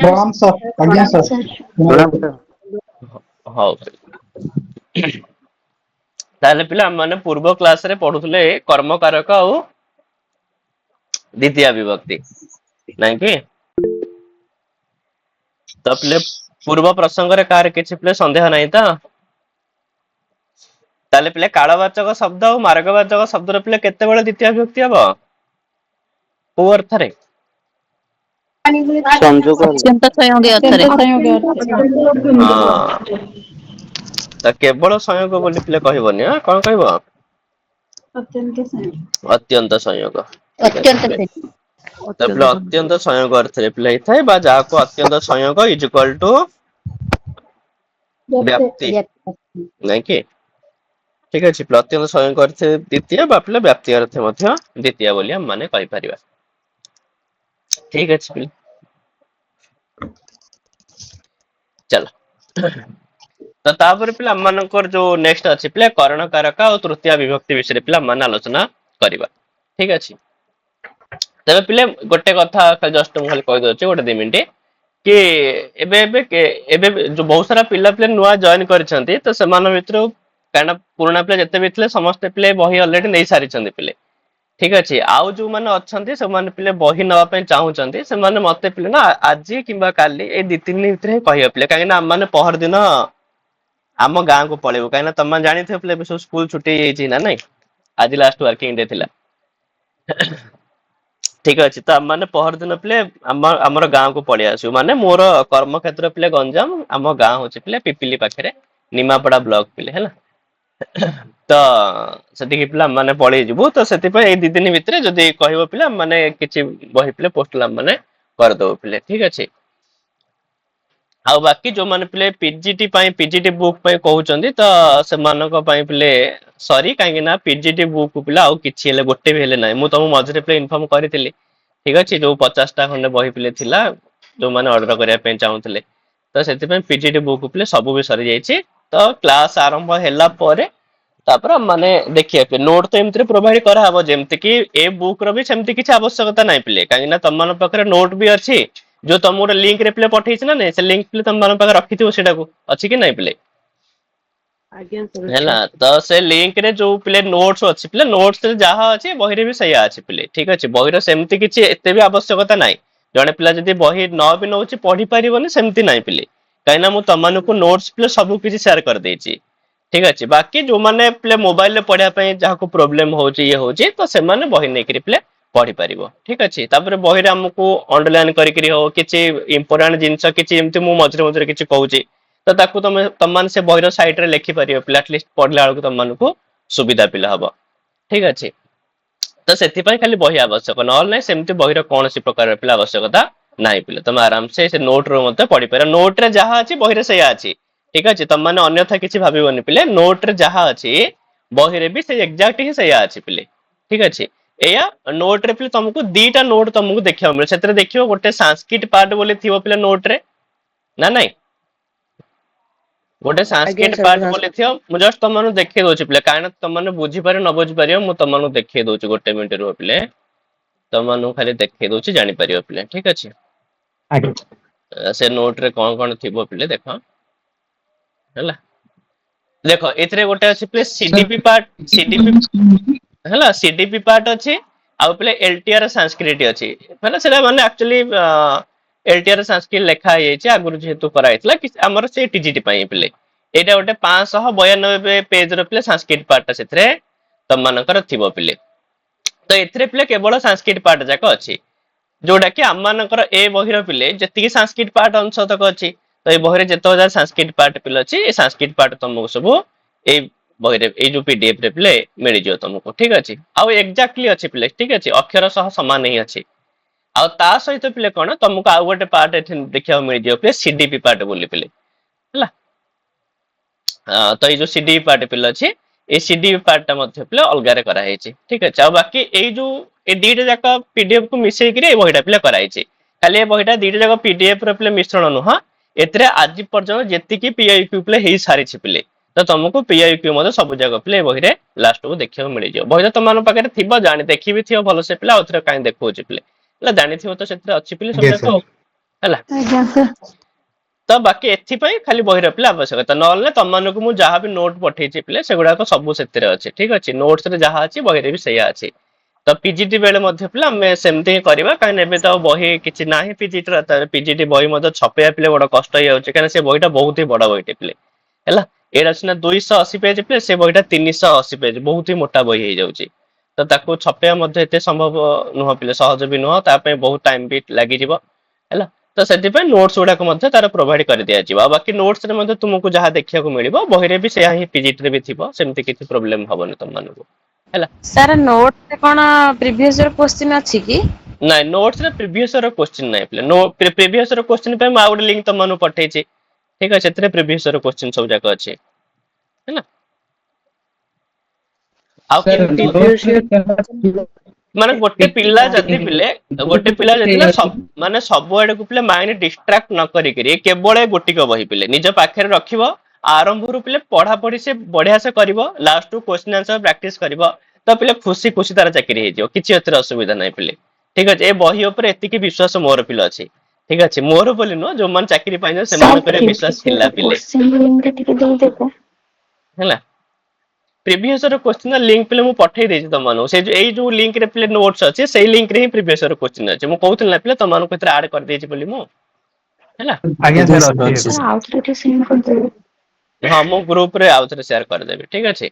प्रणाम सर। आज्ञा प्रणाम सर। सर। प्रणाम सर। ହଉ ତାହେଲେ ପିଲା ମାନେ ପୂର୍ବ କ୍ଲାସ ରେ ପଢୁଥିଲେ କର୍ମକାରକ ଆଉ ଦ୍ୱିତୀୟ ବିଭକ୍ତି ନାଇଁ କି? ତ ପିଲେ ପୂର୍ବ ପ୍ରସଙ୍ଗରେ କାହାର କିଛି ପିଲେ ସନ୍ଦେହ ନାହିଁ ତ? ତାହେଲେ ପିଲେ କାଳବାଚକ ଶବ୍ଦ ଆଉ ମାର୍ଗବାଚକ ଶବ୍ଦର ପିଲେ କେତେବେଳେ ଦ୍ୱିତୀୟ ବିଭକ୍ତି ହବ? କୋଉ ଅର୍ଥରେ? ସଂଯୋଗ ହେଲେ ଅତ୍ୟନ୍ତ ସଂୟୋଗୀ ଅର୍ଥରେ। ହଁ, ତ କେବଳ ସଂୟୋଗ ବୋଲି ପିଲେ କହିବନି, କଣ କହିବ? ଅତ୍ୟନ୍ତ ସଂୟୋଗ। ଠିକ ଅଛି ଅତ୍ୟନ୍ତ ପିଲେ। ତ ପିଲେ ଅତ୍ୟନ୍ତ ଅତ୍ୟନ୍ତ ସଂୟୋଗ ଅର୍ଥରେ ପିଲେ ହେଇଥାଏ ବା ଯାହାକୁ ଅତ୍ୟନ୍ତ ସଂୟୋଗ ଇଜ ଇକ୍ୱାଲ ଟୁ ବ୍ୟାପ୍ତି, ନାଇଁ କି? ଠିକ ଅଛି, ଅତ୍ୟନ୍ତ ସଂୟୋଗ ଅର୍ଥରେ ଦ୍ୱିତୀୟ ବା ପିଲେ ବ୍ୟାପ୍ତି ଅର୍ଥରେ ମଧ୍ୟ ଦ୍ୱିତୀୟ ବୋଲି ଆମେ ମାନେ କହିପାରିବା। ଠିକ ଅଛି ପିଲେ, ଚାଲ। ତ ତାପରେ ପିଲା ଆମମାନଙ୍କର ଯୋଉ ନେକ୍ସଟ ଅଛି ପିଲା କରଣ କାରକ ଆଉ ତୃତୀୟ ବିଭକ୍ତି ବିଷୟରେ ପିଲା ମାନେ ଆଲୋଚନା କରିବା। ଠିକ ଅଛି, ତେବେ ପିଲେ ଗୋଟେ କଥା ଜଷ୍ଟ ମୁଁ ଖାଲି କହିଦଉଛି ଗୋଟେ 2 ମିନିଟ କି ଏବେ ଏବେ ଏବେ ଯୋଉ ବହୁତ ସାରା ପିଲା ପିଲା ନୂଆ ଜଏନ କରିଛନ୍ତି, ତ ସେମାନଙ୍କ ଭିତରୁ କାହିଁକିନା ପୁରୁଣା ପିଲା ଯେତେ ବି ଥିଲେ ସମସ୍ତେ ପିଲେ ବହି ଅଲରେଡି ନେଇ ସାରିଛନ୍ତି ପିଲେ। ଠିକ ଅଛି, ଆଉ ଯୋଉମାନେ ଅଛନ୍ତି ସେମାନେ ପିଲେ ବହି ନେବା ପାଇଁ ଚାହୁଁଛନ୍ତି, ସେମାନେ ମତେ ପିଲେ ନା ଆଜି କିମ୍ବା କାଲି ଏଇ 2-3 ଦିନ ଭିତରେ ହିଁ କହିବେ ପିଲେ, କାହିଁକି ନା ଆମମାନେ ପହର ଦିନ ଆମ ଗାଁକୁ ପଳେଇବୁ। କାହିଁକିନା ତମେ ଜାଣିଥିବ ପିଲେ ଏବେ ସବୁ ସ୍କୁଲ ଛୁଟି ହେଇଯାଇଛି ନା ନାଇଁ, ଆଜି ଲାଷ୍ଟ ୱାର୍କିଂ ଡେ ଥିଲା। ଠିକ ଅଛି, ତ ଆମମାନେ ପହର ଦିନ ପିଲେ ଆମର ଗାଁକୁ ପଳେଇ ଆସିବୁ, ମାନେ ମୋର କର୍ମକ୍ଷେତ୍ର ପିଲେ ଗଞ୍ଜାମ, ଆମ ଗାଁ ହଉଛି ପିଲେ ପିପିଲି ପାଖରେ ନିମାପଡା ବ୍ଲକ ପିଲେ ହେଲା। ତ ସେଠିକି ପିଲା ମାନେ ପଳେଇ ଯିବୁ, ତ ସେଥିପାଇଁ ଏଇ 2 ଦିନ ଭିତରେ ଯଦି କହିବ ପିଲା ମାନେ କିଛି ବହି ପିଲେ ପୋଷ୍ଟଲ ମାନେ କରିଦବୁ ପିଲେ। ଠିକ ଅଛି, ଆଉ ବାକି ଯୋଉମାନେ ପିଲେ ପିଜିଟି ପାଇଁ ପିଜିଟି ବୁକ୍ ପାଇଁ କହୁଛନ୍ତି, ତ ସେମାନଙ୍କ ପାଇଁ ପିଲେ ସରି, କାହିଁକି ନା ପିଜିଟି ବୁକ୍ ପିଲା ଆଉ କିଛି ହେଲେ ଗୋଟେ ବି ହେଲେ ନାହିଁ। ମୁଁ ତମକୁ ମଝିରେ ପିଲେ ଇନଫର୍ମ କରିଥିଲି, ଠିକ ଅଛି, ଯୋଉ 50ଟା ଖଣ୍ଡେ ବହି ପିଲେ ଥିଲା ଯୋଉମାନେ ଅର୍ଡର କରିବା ପାଇଁ ଚାହୁଁଥିଲେ, ତ ସେଥିପାଇଁ ପିଜିଟି ବୁକ୍ ପିଲେ ସବୁ ବି ସରିଯାଇଛି। ତ କ୍ଲାସ ଆରମ୍ଭ ହେଲା ପରେ ତାପରେ ମାନେ ଦେଖିବା ନୋଟ ତ ଏମିତିରେ ପ୍ରୋଭାଇଡ କରାହବ, ଯେମିତି କି ଏ ବୁକ୍ ର ବି ସେମିତି କିଛି ଆବଶ୍ୟକତା ନାହିଁ ପିଲେ, କାହିଁକି ନା ତମମାନଙ୍କ ପାଖରେ ନୋଟ ବି ଅଛି, ଯୋଉ ତମକୁ ଗୋଟେ ଲିଙ୍କ ରେ ପିଲେ ପଠେଇଛି ନା ନାଇଁ, ସେ ଲିଙ୍କ ପିଲେ ତମମାନଙ୍କ ପାଖରେ ରଖିଥିବ, ସେଟାକୁ ଅଛି କି ନାଇଁ ପିଲେ? ହେଲା, ତ ସେ ଲିଙ୍କ ରେ ଯୋଉ ପିଲେ ନୋଟ୍ସ ଅଛି ପିଲେ, ନୋଟ୍ସ ରେ ଯାହା ଅଛି ବହିରେ ବି ସେଇଆ ଅଛି ପିଲେ। ଠିକ ଅଛି, ବହିର ସେମିତି କିଛି ଏତେ ବି ଆବଶ୍ୟକତା ନାହିଁ। ଜଣେ ପିଲା ଯଦି ବହି ନ ବି ନଉଛି ପଢି ପାରିବନି ସେମିତି ନାହିଁ ପିଲେ, କାହିଁକିନା ମୁଁ ତମମାନଙ୍କୁ ନୋଟ୍ସ ପିଲେ ସବୁ କିଛି ସେୟାର କରିଦେଇଛି। ଠିକ ଅଛି, ବାକି ଯୋଉମାନେ ପିଲେ ମୋବାଇଲରେ ପଢିବା ପାଇଁ ଯାହାକୁ ପ୍ରୋବ୍ଲେମ ହଉଛି ଇଏ ହଉଛି, ତ ସେମାନେ ବହି ନେଇକରି ପିଲେ ପଢିପାରିବ। ଠିକ ଅଛି, ତାପରେ ବହିରେ ଆମକୁ ଅଣ୍ଡରଲାଇନ କରିକିରି ହଉ କିଛି ଇମ୍ପୋର୍ଟାଣ୍ଟ ଜିନିଷ କିଛି ଏମିତି ମୁଁ ମଝିରେ ମଝିରେ କିଛି କହୁଛି, ତ ତାକୁ ତମମାନେ ସେ ବହିର ସାଇଡରେ ଲେଖିପାରିବ ପିଲା, ଆଟଲିଷ୍ଟ ପଢିଲା ବେଳକୁ ତମମାନଙ୍କୁ ସୁବିଧା ପିଲା ହବ। ଠିକ ଅଛି, ତ ସେଥିପାଇଁ ଖାଲି ବହି ଆବଶ୍ୟକ, ନହେଲେ ନାହିଁ ସେମିତି ବହିର କୌଣସି ପ୍ରକାର ପିଲା ଆବଶ୍ୟକତା ନାହିଁ ପିଲେ, ତମେ ଆରାମସେ ସେ ନୋଟ ରୁ ମଧ୍ୟ ପଢିପାରିବ। ନୋଟ ରେ ଯାହା ଅଛି ବହିରେ ସେଇଆ ଅଛି। ଠିକ ଅଛି, ତମମାନେ ଅନ୍ୟଥା କିଛି ଭାବିବନି ପିଲେ, ନୋଟ ରେ ଯାହା ଅଛି ବହିରେ ବି ସେଇ ଏକ୍ଜାକ୍ଟ ହିଁ ସେଇଆ ଅଛି ପିଲେ। ଠିକ ଅଛି, ଏଇଆ ନୋଟ ରେ ପିଲେ ତମକୁ 2ଟା ନୋଟ ତମକୁ ଦେଖିବାକୁ ମିଳେ, ସେଥିରେ ଦେଖିବ ଗୋଟେ ସାଂସ୍କ୍ରିଟ ପାର୍ଟ ବୋଲି ଥିବ ପିଲେ ନୋଟ ରେ, ନା ନାଇଁ? ଗୋଟେ ସାଂସ୍କ୍ରିଟ ପାର୍ଟ ବୋଲି ଥିବ, ମୁଁ ଜଷ୍ଟ ତମମାନଙ୍କୁ ଦେଖେଇ ଦଉଛି ପିଲେ, କାହିଁକିନା ତମମାନେ ବୁଝିପାରିବ ନ ବୁଝିପାରିବ, ମୁଁ ତମମାନଙ୍କୁ ଦେଖେଇ ଦଉଛି, ଗୋଟେ ମିନିଟ ରୁହ ପିଲେ, ତମମାନଙ୍କୁ ଖାଲି ଦେଖେଇ ଦଉଛି ଜାଣିପାରିବ ପିଲେ। ଠିକ ଅଛି, ସେ ନୋଟ ରେ କଣ କଣ ଥିବ ପିଲେ ଦେଖ ହେଲା। ଦେଖ ଏଥିରେ ଗୋଟେ ଅଛି ପିଲେ ସିଡିପି ପାର୍ଟ, ସିଡିପି ହେଲା, ସିଡିପି ପାର୍ଟ ଅଛି, ଆଉ ପିଲେ ଏଲଟିଆର ସାଂସ୍କ୍ରିଟ ଅଛି। ମାନେ ସେଟା ମାନେ ଆକ୍ଚୁଆଲି ଏଲଟିଆର ସାଂସ୍କ୍ରିଟ ଲେଖା ହେଇଯାଇଛି ଆଗରୁ ଯେହେତୁ କରାହେଇଥିଲା ଆମର ସେ ଟିଜିଟି ପାଇଁ ପିଲେ। ଏଇଟା ଗୋଟେ 592 ପେଜ ର ପିଲେ ସାଂସ୍କ୍ରିଟ ପାର୍ଟଟା ସେଥିରେ ତମମାନଙ୍କର ଥିବ ପିଲେ। ତ ଏଥିରେ ପିଲେ କେବଳ ସାଂସ୍କ୍ରିଟ ପାର୍ଟ ଯାକ ଅଛି, ଯୋଉଟା କି ଆମମାନଙ୍କର ଏ ବହିର ପିଲେ ଯେତିକି ସାଂସ୍କ୍ରିଟ ପାର୍ଟ ଅଂଶ ତକ ଅଛି, ତ ଏଇ ବହିରେ ଯେତେକ ସାଂସ୍କ୍ରିଟ ପାର୍ଟ ପିଲେ ଅଛି, ଏ ସାଂସ୍କ୍ରିଟ ପାର୍ଟ ତମକୁ ସବୁ ଏଇ ବହିରେ ଏଇ ଯୋଉ ପିଡିଏଫ ରେ ପିଲେ ମିଳିଯିବ ତମକୁ। ଠିକ ଅଛି, ଆଉ ଏକ୍ଜାକ୍ଟଲି ଅଛି ପିଲେ, ଠିକ ଅଛି, ଅକ୍ଷର ସହ ସମାନ ହିଁ ଅଛି। ଆଉ ତା ସହିତ ପିଲେ କଣ ତମକୁ ଆଉ ଗୋଟେ ପାର୍ଟ ଏଠି ଦେଖିବାକୁ ମିଳିଯିବ ପିଲେ ସିଡିପି ପାର୍ଟ ବୋଲି ପିଲେ ହେଲା। ତ ଏଇ ଯୋଉ ସିଡିପି ପାର୍ଟ ପିଲେ ଅଛି, ଏଇ ସିଡିପି ପାର୍ଟ ଟା ମଧ୍ୟ ପିଲେ ଅଲଗାରେ କରାହେଇଛି। ଠିକ ଅଛି, ଆଉ ବାକି ଏଇ ଯୋଉ ଏ 2ଟା ଯାକ ପିଡିଏଫ କୁ ମିଶେଇକିରି ଏଇ ବହିଟା ପିଲେ କରାହେଇଛି। ଖାଲି ଏ ବହିଟା 2ଟା ଯାକ ପିଡିଏଫ ର ପିଲେ ମିଶ୍ରଣ ନୁହଁ, ଏଥିରେ ଆଜି ପର୍ଯ୍ୟନ୍ତ ଯେତିକି ପିଆଇକ୍ୟୁ ପିଲେ ହେଇ ସାରିଛି ପିଲେ, ତ ତମକୁ ପିଆଇକ୍ୟୁ ମଧ୍ୟ ସବୁ ଯାକ ପିଲେ ଏ ବହିରେ ଲାଷ୍ଟକୁ ଦେଖିବାକୁ ମିଳିଯିବ। ବହି ତ ତମମାନଙ୍କ ପାଖରେ ଥିବ, ଦେଖିବି ଥିବ ଭଲସେ ପିଲା, ଆଉ ଥରେ କାହିଁ ଦେଖଉଛି ପିଲେ, ହେଲା ଜାଣିଥିବ ତ ସେଥିରେ ଅଛି ପିଲେ ସବୁ ଯାକ। ହେଲା। ଆଜ୍ଞା ସାର୍। ତ ବାକି ଏଥିପାଇଁ ଖାଲି ବହିର ପିଲା ଆବଶ୍ୟକତା, ନହେଲେ ତମମାନଙ୍କୁ ମୁଁ ଯାହା ବି ନୋଟ ପଠେଇଛି ପିଲେ ସେଗୁଡାକ ସବୁ ସେଥିରେ ଅଛି। ଠିକ ଅଛି, ନୋଟ୍ସ ରେ ଯାହା ଅଛି ବହିରେ ବି ସେଇଆ ଅଛି। ତ ପିଜିଟି ବେଳେ ମଧ୍ୟ ପିଲା ଆମେ ସେମିତି ହିଁ କରିବା, କାହିଁକି ଏବେ ତ ଆଉ ବହି କିଛି ନାହିଁ ପିଜିଟି ର। ପିଜିଟି ବହି ମଧ୍ୟ ଛପେଇବା ପିଲେ ବଡ କଷ୍ଟ ହେଇଯାଉଛି, କାହିଁକି ସେ ବହିଟା ବହୁତ ହି ବଡ ବହିଟେ ପିଲେ ହେଲା। ଏଇଟା ସିନା 280 ପେଜ ପିଲେ, ସେ ବହିଟା 380 ପେଜ, ବହୁତ ହି ମୋଟା ବହି ହେଇଯାଉଛି। ତ ତାକୁ ଛପେଇବା ମଧ୍ୟ ଏତେ ସମ୍ଭବ ନୁହଁ ପିଲେ, ସହଜ ବି ନୁହଁ, ତା ପାଇଁ ବହୁତ ଟାଇମ ବି ଲାଗିଯିବ ହେଲା। ତ ସେଥିପାଇଁ ନୋଟ୍ସ ଗୁଡାକ ମଧ୍ୟ ତାର ପ୍ରୋଭାଇଡ କରିଦିଆଯିବ। ଆଉ ବାକି ନୋଟ୍ସ ରେ ମଧ୍ୟ ତୁମକୁ ଯାହା ଦେଖିବାକୁ ମିଳିବ ବହିରେ ବି ସେୟା ହିଁ ପିଜିଟି ରେ ବି ଥିବ, ସେମିତି କିଛି ପ୍ରୋବ୍ଲେମ ହବନି ତମମାନଙ୍କୁ ହେଲା। ସାର୍ ନୋଟ ରେ କଣ ପ୍ରିଭିୟସ ଇୟର କ୍ୱେଶ୍ଚିନ୍ ଅଛି କି? ନାଇଁ, ନୋଟ୍ସ ରେ ପ୍ରିଭିୟସ ଇୟର କ୍ୱେଶ୍ଚିନ୍ ନାହିଁ ପିଲେ। ପ୍ରିଭିୟସ ଇୟର କ୍ୱେଶ୍ଚିନ୍ ପାଇଁ ମୁଁ ଆଉ ଗୋଟେ ଲିଙ୍କ ତମମାନଙ୍କୁ ପଠେଇଛି। ଠିକ ଅଛି, ସେଥିରେ ପ୍ରିଭିୟସ ଇୟର କ୍ୱେଶ୍ଚିନ୍ ସବୁ ଯାକ ଅଛି ହେଲା। ଆଉ କେମିତି ମାନେ ଗୋଟେ ପିଲା ଯଦି ନା ମାନେ ସବୁ ଆଡକୁ ପିଲେ ମାଇଣ୍ଡ ଡିଷ୍ଟ୍ରାକ୍ଟ ନ କରିକିରି କେବଳ ଗୋଟିକ ବହି ପିଲେ ନିଜ ପାଖରେ ରଖିବ, ଆରମ୍ଭରୁ ପିଲେ ପଢାପଢି ସେ ବଢିଆ ସେ କରିବ, ଲାଷ୍ଟ କୁ କ୍ୱେଶ୍ଚିନ୍ ଆନ୍ସର ପ୍ରାକ୍ଟିସ କରିବ, ତ ପିଲେ ଖୁସି ଖୁସି ତାର ଚାକିରି ହେଇଯିବ, କିଛି ଏଥିରେ ଅସୁବିଧା ନାହିଁ ପିଲେ। ଠିକ ଅଛି, ଏ ବହି ଉପରେ ଏତିକି ବିଶ୍ୱାସ ମୋର ପିଲା ଅଛି। ଠିକ ଅଛି, ମୋର ବୋଲି ନୁହଁ, ଯୋଉମାନେ ଚାକିରି ପାଇଛନ୍ତି ସେମାନଙ୍କର ବିଶ୍ୱାସ ଥିଲା ପିଲେ ହେଲା। ପ୍ରିଭିୟସ ଇୟର କ୍ୱେଶ୍ଚିନ୍ ଲିଙ୍କ ପିଲେ ମୁଁ ପଠେଇ ଦେଇଛି ତମମାନଙ୍କୁ। ସେ ଏଇ ଯୋଉ ଲିଙ୍କରେ ପିଲେ ନୋଟ୍ସ ଅଛି, ସେଇ ଲିଙ୍କରେ ହିଁ ପ୍ରିଭିୟସ ଇୟର କ୍ୱେଶ୍ଚିନ୍ ଅଛି। ମୁଁ କହୁଥିଲି ନା ପିଲେ ତମମାନଙ୍କୁ ଏଥିରେ ଆଡ କରିଦେଇଛି ବୋଲି ମୁଁ ହେଲା। ଆଜ୍ଞା ସାର୍ ଅଛି। ହଁ, ମୁଁ ଗ୍ରୁପ ରେ ଆଉଥରେ ସେୟାର କରିଦେବି। ଠିକ ଅଛି,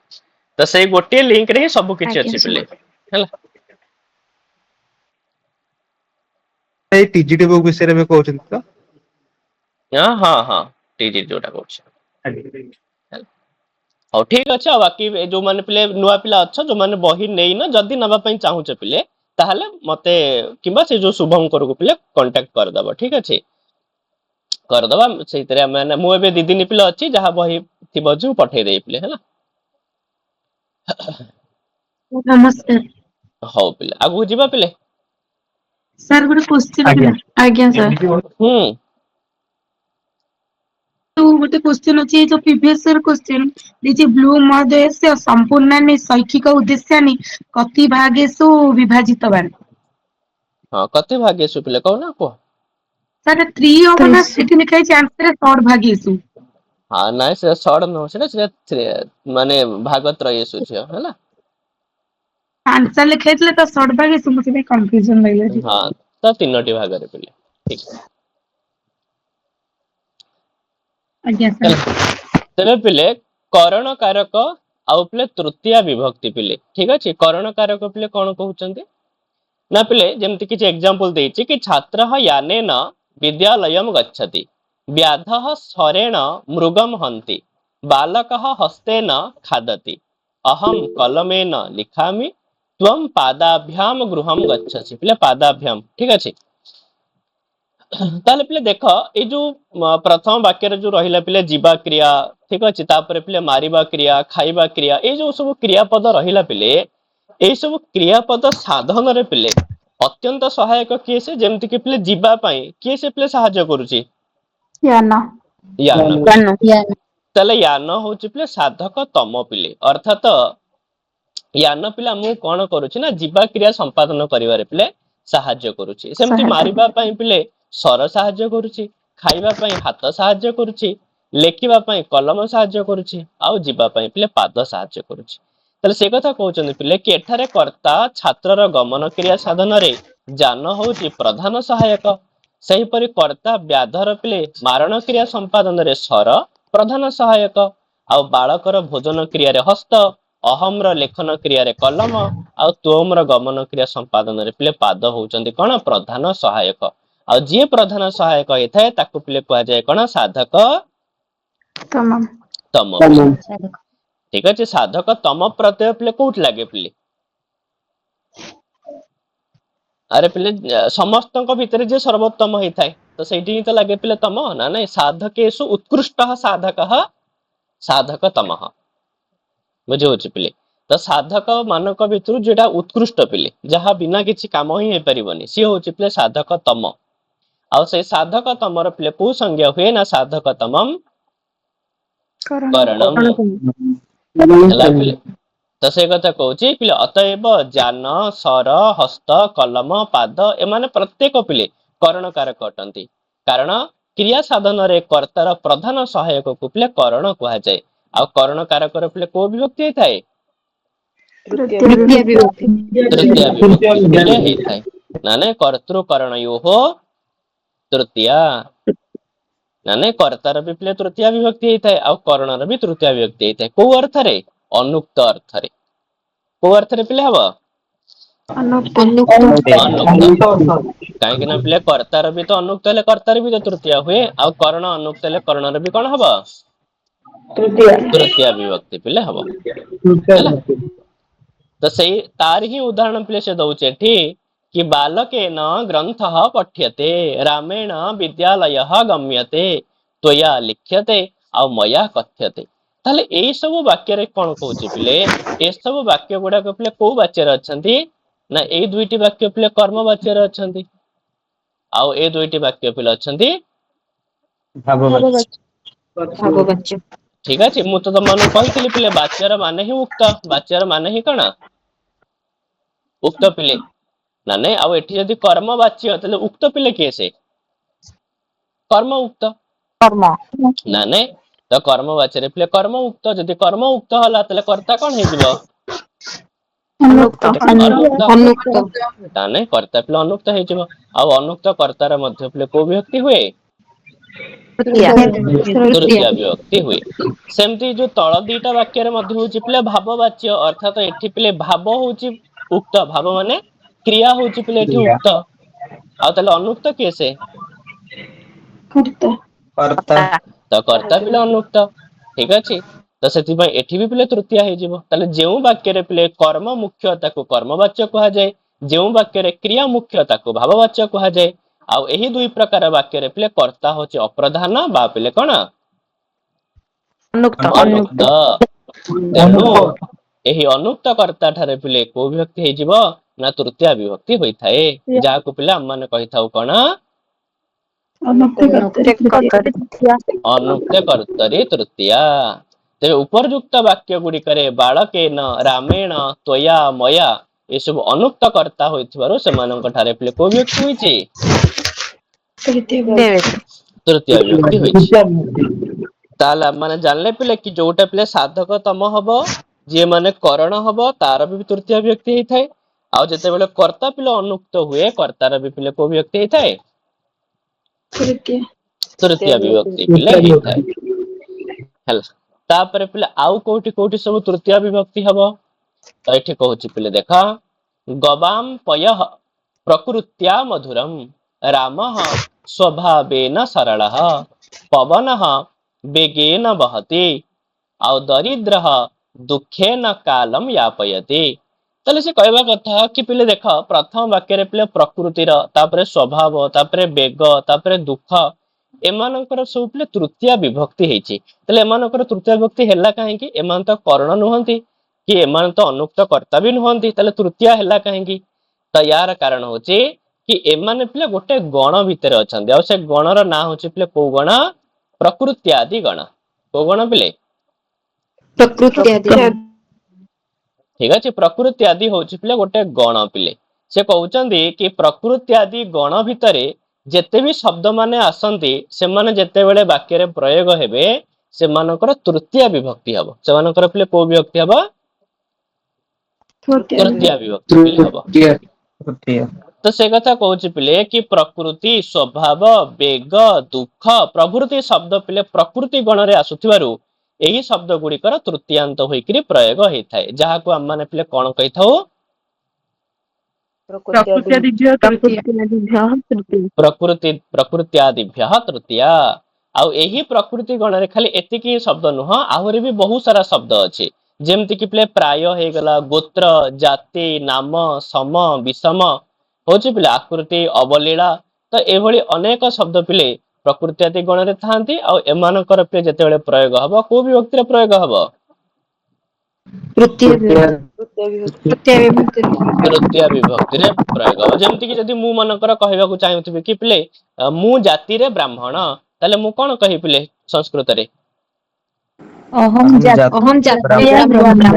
ତ ସେଇ ଗୋଟିଏ ଲିଙ୍କରେ ହିଁ ସବୁ କିଛି ଆଜ୍ଞା ଅଛି ସାର୍। ପିଲେ ହେଲା। ଏଇ ଟିଜିଟି ବୁକ୍ ବିଷୟରେ ଏବେ କହୁଛନ୍ତି ତ? ହଁ ହଁ ହଁ, ଟିଜିଟି ଯୋଉଟା କହୁଛି। ହଉ ଠିକ ଅଛି। ଆଉ ବାକି ଯୋଉମାନେ ପିଲେ ନୂଆ ପିଲା ଅଛ, ଯୋଉମାନେ ବହି ନେଇନ, ଯଦି ନବା ପାଇଁ ଚାହୁଁଛ ପିଲେ, ତାହେଲେ ମତେ କିମ୍ବା ସେ ଯୋଉ ଶୁଭଙ୍କର ପିଲେ କଣ୍ଟାକ୍ଟ କରିଦବ। ଠିକ ଅଛି, କରିଦବା ସେଇଥିରେ ଆମେ, ମୁଁ ଏବେ 2 ଦିନ ପିଲା ଅଛି, ଯାହା ବହି ଥିବ ମୁଁ ପଠେଇଦେବି ପିଲେ ହେଲା। ନମସ୍କାର ହଉ ପିଲେ, ଆଗକୁ ଯିବା ପିଲେ। ସାର୍, ଗୋଟେ କ୍ୱେଶ୍ଚିନ୍ ଥିଲା। ଆଜ୍ଞା ସାର୍। ହୁଁ। ଗୋଟେ କ୍ୱେଶ୍ଚିନ୍ ଅଛି, ଯୋଉ ପ୍ରିଭିୟସ୍ ଇୟର କ୍ୱେଶ୍ଚିନ୍ ଦେଇଛି, ବ୍ଲୁ ମହୋଦୟस्य ସମ୍ପୂର୍ଣ୍ଣାନି ଶୈକ୍ଷିକ ଉଦ୍ଦେଶ୍ୟାନି କତି ଭାଗେଷୁ ବିଭାଜିତବାନ୍। ହଁ, କତି ଭାଗେଷୁ ପିଲେ କହୁନା କୁହ। ସାର୍ 3 ହବ ନା, ସେଠି ଲେଖା ହେଇଛି ଆନ୍ସର ଷଡ୍ ଭାଗେଷୁ। ହଁ, ନାଇଁ ସେଟା ଷଡ ନୁହଁ, ସେଟା ମାନେ ଭାଗତ୍ରୟେଷୁ ଝିଅ ହେଲା। ଆନ୍ସର ଲେଖା ହେଇଥିଲା ତ ଷଡ୍ ଭାଗେଷୁ, ମୁଁ ସେଥିପାଇଁ କନଫ୍ୟୁଜନ ଲାଗିଲା ଟିକେ। ହଁ, ତ 3ଟି ଭାଗରେ ପିଲେ ଠିକ ଆଜ୍ଞା ହେଲା। ସାର୍। ତେବେ ପିଲେ କରଣ କାରକ ଆଉ ପିଲେ ତୃତୀୟା ବିଭକ୍ତି ପିଲେ, ଠିକ ଅଛି। କରଣ କାରକ ପିଲେ କଣ କହୁଛନ୍ତି ନା ପିଲେ, ଯେମିତି କିଛି ଏକ୍ସାମ୍ପଲ ଦେଇଛି କି ଛାତ୍ର ୟାନେନ ବିଦ୍ୟାଳୟମ୍ ଗଚ୍ଛତି, ବ୍ୟାଧଃ ସ୍ୱରେଣ ମୃଗମ୍ ହନ୍ତି, ବାଲକଃ ହସ୍ତେନ ଖାଦତି, ଅହମ୍ କଲମେନ ଲିଖାମି, ତ୍ୱମ୍ ପାଦାଭ୍ୟାମ ଗୃହମ୍ ଗଚ୍ଛସି। ପିଲେ ପାଦାଭ୍ୟାମ, ଠିକ ଅଛି। ତାହେଲେ ପିଲେ ଦେଖ, ଏଇ ଯୋଉ ପ୍ରଥମ ବାକ୍ୟରେ ଯୋଉ ରହିଲା ପିଲେ ଯିବା କ୍ରିୟା, ଠିକ ଅଛି, ତାପରେ ପିଲେ ମାରିବା କ୍ରିୟା, ଖାଇବା କ୍ରିୟା, ଏଇ ଯୋଉ ସବୁ କ୍ରିୟାପଦ ରହିଲା ପିଲେ, ଏଇ ସବୁ କ୍ରିୟାପଦ ସାଧନରେ ପିଲେ ଅତ୍ୟନ୍ତ ସହାୟକ କିଏ ସେ, ଯେମିତି କି ପିଲେ ଯିବା ପାଇଁ କିଏ ସେ ପିଲେ ସାହାଯ୍ୟ କରୁଛି, ୟାନ। ୟାନ। ତାହେଲେ ୟାନ ହଉଛି ପିଲେ ସାଧକ ତମ ପିଲେ, ଅର୍ଥାତ ୟାନ ପିଲା ମୁଁ କଣ କରୁଛି ନା ଯିବା କ୍ରିୟା ସମ୍ପାଦନ କରିବାରେ ପିଲେ ସାହାଯ୍ୟ କରୁଛି। ସେମିତି ମାରିବା ପାଇଁ ପିଲେ ସ୍ୱର ସାହାଯ୍ୟ କରୁଛି, ଖାଇବା ପାଇଁ ହାତ ସାହାଯ୍ୟ କରୁଛି, ଲେଖିବା ପାଇଁ କଲମ ସାହାଯ୍ୟ କରୁଛି, ଆଉ ଯିବା ପାଇଁ ପିଲେ ପାଦ ସାହାଯ୍ୟ କରୁଛି। ତାହେଲେ ସେ କଥା କହୁଛନ୍ତି ପିଲେ କି ଏଠାରେ କର୍ତ୍ତା ଛାତ୍ରର ଗମନ କ୍ରିୟା ସାଧନରେ ଯାନ ହଉଛି ପ୍ରଧାନ ସହାୟକ। ସେହିପରି କର୍ତ୍ତା ବ୍ୟାଧର ପିଲେ ମାରଣ କ୍ରିୟା ସମ୍ପାଦନରେ ସ୍ୱର ପ୍ରଧାନ ସହାୟକ, ଆଉ ବାଳକର ଭୋଜନ କ୍ରିୟାରେ ହସ୍ତ, ଅହମ ର ଲେଖନ କ୍ରିୟାରେ କଲମ, ଆଉ ତୋମ ର ଗମନ କ୍ରିୟା ସମ୍ପାଦନରେ ପିଲେ ପାଦ ହଉଛନ୍ତି କଣ ପ୍ରଧାନ ସହାୟକ। ଆଉ ଯିଏ ପ୍ରଧାନ ସହାୟକ ହେଇଥାଏ ତାକୁ ପିଲେ କୁହାଯାଏ କଣ ସାଧକ ତମ ପିଲେ। ଠିକ ଅଛି, ସାଧକ ତମ ପ୍ରତ୍ୟୟ ପିଲେ କୋଉଠି ଲାଗେ ପିଲେ? ଆରେ ପିଲେ ସମସ୍ତଙ୍କ ଭିତରେ ଯିଏ ସର୍ବୋତ୍ତମ ହେଇଥାଏ ତ ସେଇଠି ହିଁ ତ ଲାଗେ ପିଲେ ତମ, ନା ନାଇଁ? ସାଧକେଶୁ ଉତ୍କୃଷ୍ଟ ସାଧକ ସାଧକ ତମଃ, ବୁଝି ହଉଛି ପିଲେ? ତ ସାଧକ ମାନଙ୍କ ଭିତରୁ ଯୋଉଟା ଉତ୍କୃଷ୍ଟ ପିଲେ, ଯାହା ବିନା କିଛି କାମ ହିଁ ହେଇପାରିବନି, ସିଏ ହଉଛି ପିଲେ ସାଧକ ତମ। ଆଉ ସେଇ ସାଧକ ତମର ପିଲେ କୋଉ ସଂଜ୍ଞା ହୁଏ ନା ସାଧକ ତମମ୍ କरणମ୍ ହେଲା ପିଲେ। ତ ସେଇ କଥା କହୁଛି ପିଲେ, ଅତଏବ ଯାନ, ସର, ହସ୍ତ, କଲମ, ପାଦ ଏମାନେ ପ୍ରତ୍ୟେକ ପିଲେ କରଣ କାରକ ଅଟନ୍ତି। कारण क्रिया साधन रे कर्तार प्रधान सहायक को पिले करण कहा जाए आ करण कारकर पिले को विभक्ति होइथाय तृतीय विभक्ति तृतीय विभक्ति पिले होइथाय माने कर्तृकरणयोः तृतीया माने कर्तार भी पिले तृतीय विभक्ति होइथाय आ करणर भी तृतीय विभक्ति होइथाय को अर्थ रे अनुक्त अर्थ रे को अर्थ रे पिले हबो अनुक्त अनुक्त काहे ना पिले कर्तार भी तो अनुक्त हेले कर्तार भी तो तृतीय हुए आ करण अनुक्त हेले करणर भी कोन हबो तृतीय विभक्ति पिले हबो ହେଲା तो सही तार ही उदाहरण पिले से दउचे ठीक कि बालकेन ग्रंथः पठ्यते रामेण विद्यालयः गम्यते त्वया लिख्यते आ मया कथ्यते ताले एई सब वाक्य रे कोन कहउची पिले ए सब वाक्य गुडा को पिले को वाच्य रे अछंती ना ए दुईटी वाक्य पिले कर्म वाच्य रे अछंती आ ए दुईटी वाक्य पिले अछंती भाववाच्य ठीक अछि मु तो तमनु कहितली पिले वाच्यर माने ही उक्त वाच्यर माने ही कणा उक्त पिले ना नहीं आ एठी जदी कर्म वाच्य तले उक्त पिले के से कर्म उक्त कर्म ना नहीं तो कर्म वाच्य रे पिले कर्म उक्त जदी कर्म उक्त होला तले कर्ता कोन हे जिवो अनुक्त अनुक्त अनुक्त ना नहीं कर्ता पिले अनुक्त हे जिवो आ अनुक्त कर्ता रे मध्य पिले को विभक्ति हुए तृतीय तृतीय विभक्ति हुए सेमती जो तळ दीटा वाक्य रे मध्य होची पिले भाववाच्य अर्थात एठी पिले भाव होची उक्त भाव माने क्रिया होची पिले एठी उक्त आ तले अनुक्त केसे कर्ता तो कर्ता पिले अनुक्त ठीक अछि तो सेति भाई एठी भी पिले तृतीय हे जिवो तले जेउ वाक्य रे पिले कर्म मुख्य ताको कर्मवाच्य कहा जाय जेउ वाक्य रे क्रिया मुख्य ताको भाववाच्य कहा जाय आ एही दुई प्रकार वाक्य रे पिले कर्ता होची अप्रधान बा पिले कोन अनुक्त अनुक्त तेणु एही अनुक्त कर्ता ठारे पिले को विभक्ति हे जिवो ना तृतीय विभक्ति होई थाए जाको पिले हम माने कहि थाउ कोन अनुक्त कर्तरी तृतीया तेरे उपरयुक्त वाक्य गुड़िकरे बालकेन रामेण त्वया मया ये सब अनुक्त कर्ता होइथिबारु सेमानक ठारे पिले को विभक्ति होइछि तृतीय विभक्ति होइछि ताला माने जानले पिले कि जोटा पिले साधक तम हबो जे माने करण हबो तार भी तृतीय विभक्ति हेइ थाए आ जते बेले कर्ता पिले अनुक्त हुए कर्तार भी पिले को विभक्ति हेइ थाए तृतीय विभक्ति पिले हेइ थाए हला तापर पिले आउ कोठी कोठी सब तृतीय विभक्ति हबो तो एठी कहूची पिले देखा गवाम पयः प्रकृत्या मधुरम रामः स्वभावेन सरलः पवनः वेगेन वहति आउ दरिद्रः दुखेन कालम यापयति तले से कहबा कथा कि पिले देखा प्रथम वाक्य रे पिले प्रकृतिर तापरे स्वभाव तापरे वेग तापरे दुख एमानकर सब पिले तृतीय विभक्ति हेछि तले एमानकर तृतीय विभक्ति हैला काहे कि एमान तो कर्ण नुहंती कि एमान तो अनुक्त कर्ता भी नुहंती तले तृतीय हैला काहे कि तो यार कारण होछि कि एमाने पिले गोटे गण भितर अछंती आ से गणर ना होछि पिले को गण प्रकृति आदि गण को गण पिले प्रकृति आदि ठीक अछि प्रकृति आदि होछि पिले गोटे गण पिले से कहउचंदी कि प्रकृति आदि गण भितरे जेते भी शब्द माने आसंती से माने जेते बेले वाक्य रे प्रयोग हेबे से मानकर तृतीय विभक्ति हबो से मानकर पिले को विभक्ति हबो तृतीय विभक्ति पिले हबो तो से कथा कहउछि पिले कि प्रकृति स्वभाव वेग दुख प्रभृति शब्द पिले प्रकृति गण रे आसुथिबारु एही शब्द गुड़िकर तृतीयांत होइकरी प्रयोग हेइ थाए जहा को हम माने पिले कोन कहि थाउ प्रकृति आदिभ्यः तृतीया आउ एही प्रकृति गण रे खाली एतिकी शब्द नुह आहुरी भी बहुत सारा शब्द अछि जेमति कि पिले प्राय हे गला गोत्र जाति नाम सम विषम होछि पिले आकृति अवलीला तो एभली अनेक शब्द पिले प्रकृति आदि गण रे थांती आ एमानकर पिले जते बेले प्रयोग हबो को विभक्ति रे प्रयोग हबो तृतीय तृतीय विभक्ति रे प्रयोग हबो जेमति कि जदी मु मनकर कहबा को चाहउथिबे कि पिले मु जाति रे ब्राह्मण ताले मु कोन कहि पिले संस्कृत रे अहम जात्या ब्राह्मण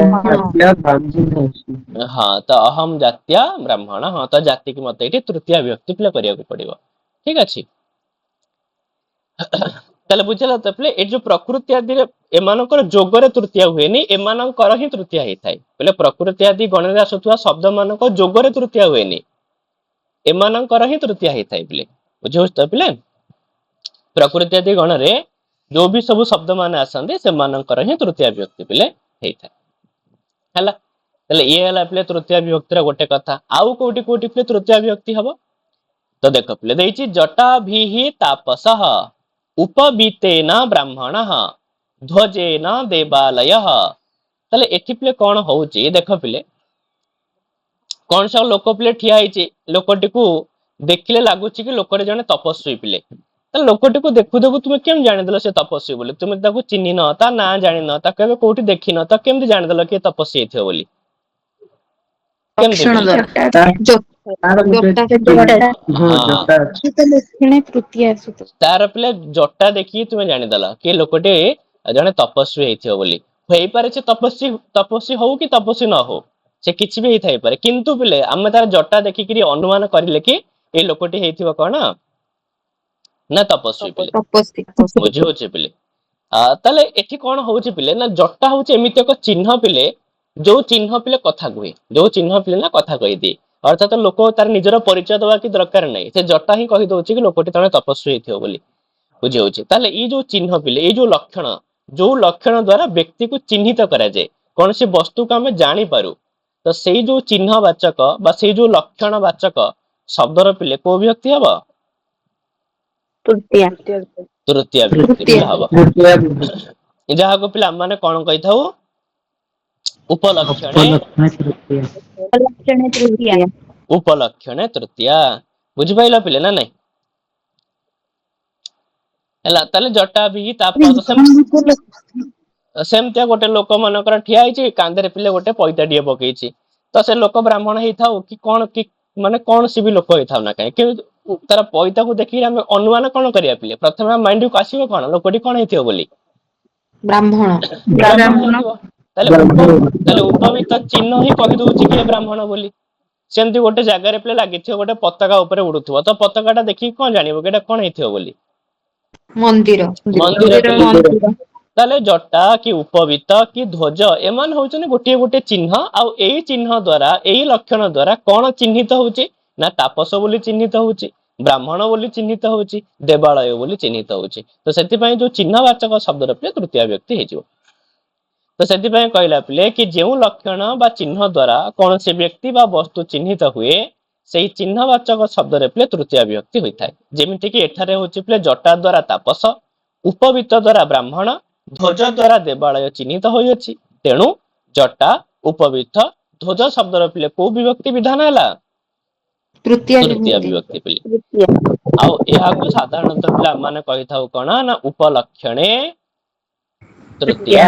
हाँ तो अहम जात्या ब्राह्मण हाँ तो जाति की मत ये तृतीय विभक्ति पिले करिया को पड़िबो ठीक अछि ତାହେଲେ ବୁଝିଲା ତ ପିଲେ ଏ ଯୋଉ ପ୍ରକୃତି ଆଦିରେ ଏମାନଙ୍କର ଯୋଗରେ ତୃତୀୟା ହୁଏନି, ଏମାନଙ୍କର ହିଁ ତୃତୀୟା ହେଇଥାଏ। ବୋଲେ ପ୍ରକୃତି ଆଦି ଗଣରେ ଆସୁଥିବା ଶବ୍ଦ ମାନଙ୍କ ଯୋଗରେ ତୃତୀୟା ହୁଏନି, ଏମାନଙ୍କର ହିଁ ତୃତୀୟା ହେଇଥାଏ ପିଲେ। ବୁଝିହଉଛି ତ ପିଲେ? ପ୍ରକୃତି ଆଦି ଗଣରେ ଯୋଉ ବି ସବୁ ଶବ୍ଦ ମାନେ ଆସନ୍ତି ସେମାନଙ୍କର ହିଁ ତୃତୀୟା ବିଭକ୍ତି ପିଲେ ହେଇଥାଏ। ହେଲା, ତାହେଲେ ଇଏ ହେଲା ପିଲେ ତୃତୀୟା ବିଭକ୍ତିର ଗୋଟେ କଥା। ଆଉ କୋଉଠି କୋଉଠି ପିଲେ ତୃତୀୟା ବିଭକ୍ତି ହବ? ତ ଦେଖ ପିଲେ ଦେଇଛି ଜଟାଭିଃ ତାପସଃ ଉପବୀତେନ ବ୍ରାହ୍ମଣଃ ଧ୍ୱଜେନ ଦେବାଲୟଃ। ତାହେଲେ ଏଠି ପିଲେ କଣ ହଉଛି ଦେଖ ପିଲେ, କଣ ସବୁ ଲୋକ ପିଲେ ଠିଆ ହେଇଛି, ଲୋକଟିକୁ ଦେଖିଲେ ଲାଗୁଛି କି ଲୋକଟି ଜଣେ ତପସ୍ୱୀ ପିଲେ। ତାହେଲେ ଲୋକଟିକୁ ଦେଖୁ ଦେଖୁ ତୁମେ କେମିତି ଜାଣିଦେଲ ସେ ତପସ୍ୱୀ ବୋଲି? ତୁମେ ତାକୁ ଚିହ୍ନିନ, ତା ନାଁ ଜାଣିନ, ତାକୁ ଏବେ କୋଉଠି ଦେଖିନ, ତ କେମିତି ଜାଣିଦେଲ କିଏ ତପସ୍ୱୀ ହେଇଥିବ ବୋଲି? କେମିତି ଲକ୍ଷଣ ପିଲେ? ଦ୍ୱାରା ଲକ୍ଷଣେ ତୃତୀୟା ଆସୁଥିବ। ତାର ପିଲେ ଜଟା ଦେଖିକି ତୁମେ ଜାଣିଦେଲ କି ଲୋକଟି ଜଣେ ତପସ୍ୱୀ ହେଇଥିବ ବୋଲି। ହେଇପାରେ ସେ ତପସ୍ୱୀ ହଉ କି ତପସ୍ୱୀ ନ ହଉ, ସେ କିଛି ବି ହେଇଥାଇପାରେ, କିନ୍ତୁ ପିଲେ ଆମେ ତାର ଜଟା ଦେଖିକିରି ଅନୁମାନ କରିଲେ କି ଏଇ ଲୋକଟି ହେଇଥିବ କଣ ନା ତପସ୍ୱୀ ପିଲେ। ତପସ୍ୱୀ। ବୁଝି ହଉଛି ପିଲେ? ତାହେଲେ ଏଠି କଣ ହଉଛି ପିଲେ ନା ଜଟା ହଉଛି ଏମିତି ଏକ ଚିହ୍ନ ପିଲେ, ଯୋଉ ଚିହ୍ନ ପିଲେ କଥା କୁହେ, ଯୋଉ ଚିହ୍ନ ପିଲେ ନା କଥା କହିଦିଏ। ଅର୍ଥାତ ଲୋକ ତାର ନିଜର ପରିଚୟ ଦେବା କି ଦରକାର ନାହିଁ, ସେ ଜଟା ହିଁ କହିଦଉଛି କି ଲୋକଟି ଜଣେ ତପସ୍ୱୀ ହେଇଥିବ ବୋଲି। ବୁଝି ହଉଛି? ତାହେଲେ ଏଇ ଯୋଉ ଚିହ୍ନ ପିଲେ, ଏଇ ଯୋଉ ଲକ୍ଷଣ, ଯୋଉ ଲକ୍ଷଣ ଦ୍ଵାରା ବ୍ୟକ୍ତିକୁ ଚିହ୍ନିତ କରାଯାଏ, କୌଣସି ବସ୍ତୁକୁ ଆମେ ଜାଣିପାରୁ, ତ ସେଇ ଯୋଉ ଚିହ୍ନ ବାଚକ ବା ସେଇ ଯୋଉ ଲକ୍ଷଣ ବାଚକ ଶବ୍ଦର ପିଲେ କୋଉ ବିଭକ୍ତି ହବ? ତୃତୀୟା। ତୃତୀୟା ବିଭକ୍ତି ପିଲା ହବ। ଯାହାକୁ ପିଲା ମାନେ କଣ କହିଥାଉ? ଉପଲକ୍ଷଣେ ଲକ୍ଷଣେ ତୃତୀୟା। ଉପଲକ୍ଷଣେ ତୃତୀୟା। ବୁଝିପାରିଲ ପିଲେ ନା ନାଇଁ? ହେଲା, ତାହେଲେ ଜଟାଭିଃ ତାପସ ସେମିତିଆ ଗୋଟେ ଲୋକ ମନେକର ଠିଆ ହେଇଛି, କାନ୍ଧରେ ପିଲେ ଗୋଟେ ପଇତାଟିଏ ପକେଇଛି, ତ ସେ ଲୋକ ବ୍ରାହ୍ମଣ ହେଇଥାଉ କି କଣ, କି ମାନେ କୌଣସି ବି ଲୋକ ହେଇଥାଉ ନା କାହିଁକି, କିନ୍ତୁ ତାର ପଇତାକୁ ଦେଖିକି ଆମେ ଅନୁମାନ କଣ କରିବା ପିଲେ? ପ୍ରଥମେ ଆମ ମାଇଣ୍ଡକୁ ଆସିବ କଣ, ଲୋକଟି କଣ ହେଇଥିବ ବୋଲି? ବ୍ରାହ୍ମଣ। ବ୍ରାହ୍ମଣ ହେଇଥିବ। ତାହେଲେ ଉପବିତ ଚିହ୍ନ ହିଁ କହିଦଉଛି କି ଏ ବ୍ରାହ୍ମଣ ବୋଲି। ସେମିତି ଗୋଟେ ଜାଗାରେ ପିଲେ ଲାଗିଥିବ ଗୋଟେ ପତାକା ଉପରେ ଉଡୁଥିବ, ତ ପତାକା ଟା ଦେଖିକି କଣ ଜାଣିବ କି ଏଟା କଣ ହେଇଥିବ ବୋଲି? ମନ୍ଦିର। ମନ୍ଦିର ପିଲେ। ତାହେଲେ ଜଟା କି ଉପବୀତ କି ଧ୍ୱଜ ଏମାନେ ହଉଛନ୍ତି ଗୋଟିଏ ଗୋଟିଏ ଚିହ୍ନ, ଆଉ ଏଇ ଚିହ୍ନ ଦ୍ଵାରା, ଏଇ ଲକ୍ଷଣ ଦ୍ଵାରା କଣ ଚିହ୍ନିତ ହଉଛି ନା ତାପସ ବୋଲି ଚିହ୍ନିତ ହଉଛି, ବ୍ରାହ୍ମଣ ବୋଲି ଚିହ୍ନିତ ହଉଛି, ଦେବାଳୟ ବୋଲି ଚିହ୍ନିତ ହଉଛି। ତ ସେଥିପାଇଁ ଯୋଉ ଚିହ୍ନବାଚକ ଶବ୍ଦର ପିଲେ ତୃତୀୟା ବିଭକ୍ତି ହେଇଯିବ। ତ ସେଥିପାଇଁ କହିଲା ପିଲେ କି ଯେଉଁ ଲକ୍ଷଣ ବା ଚିହ୍ନ ଦ୍ଵାରା କୌଣସି ବ୍ୟକ୍ତି ବା ବସ୍ତୁ ଚିହ୍ନିତ ହୁଏ, ସେଇ ଚିହ୍ନବାଚକ ଶବ୍ଦରେ ପିଲେ ତୃତୀୟା ବିଭକ୍ତି ହୋଇଥାଏ। ଯେମିତି କି ଏଠାରେ ହଉଛି ପିଲେ ଜଟା ଦ୍ଵାରା ତାପସ, ଉପବୀତ ଦ୍ଵାରା ବ୍ରାହ୍ମଣ, ଧ୍ୱଜ ଦ୍ଵାରା ଦେବାଳୟ ଚିହ୍ନିତ ହୋଇଅଛି। ତେଣୁ ଜଟା, ଉପବୀତ, ଧ୍ୱଜ ଶବ୍ଦର ପିଲେ କୋଉ ବିଭକ୍ତି ବିଧାନ ହେଲା? ତୃତୀୟା ବିଭକ୍ତି ପିଲେ। ଆଉ ଏହାକୁ ସାଧାରଣତଃ ପିଲା ମାନେ କହିଥାଉ କଣ ନା ଉପଲକ୍ଷଣେ ତୃତୀୟା।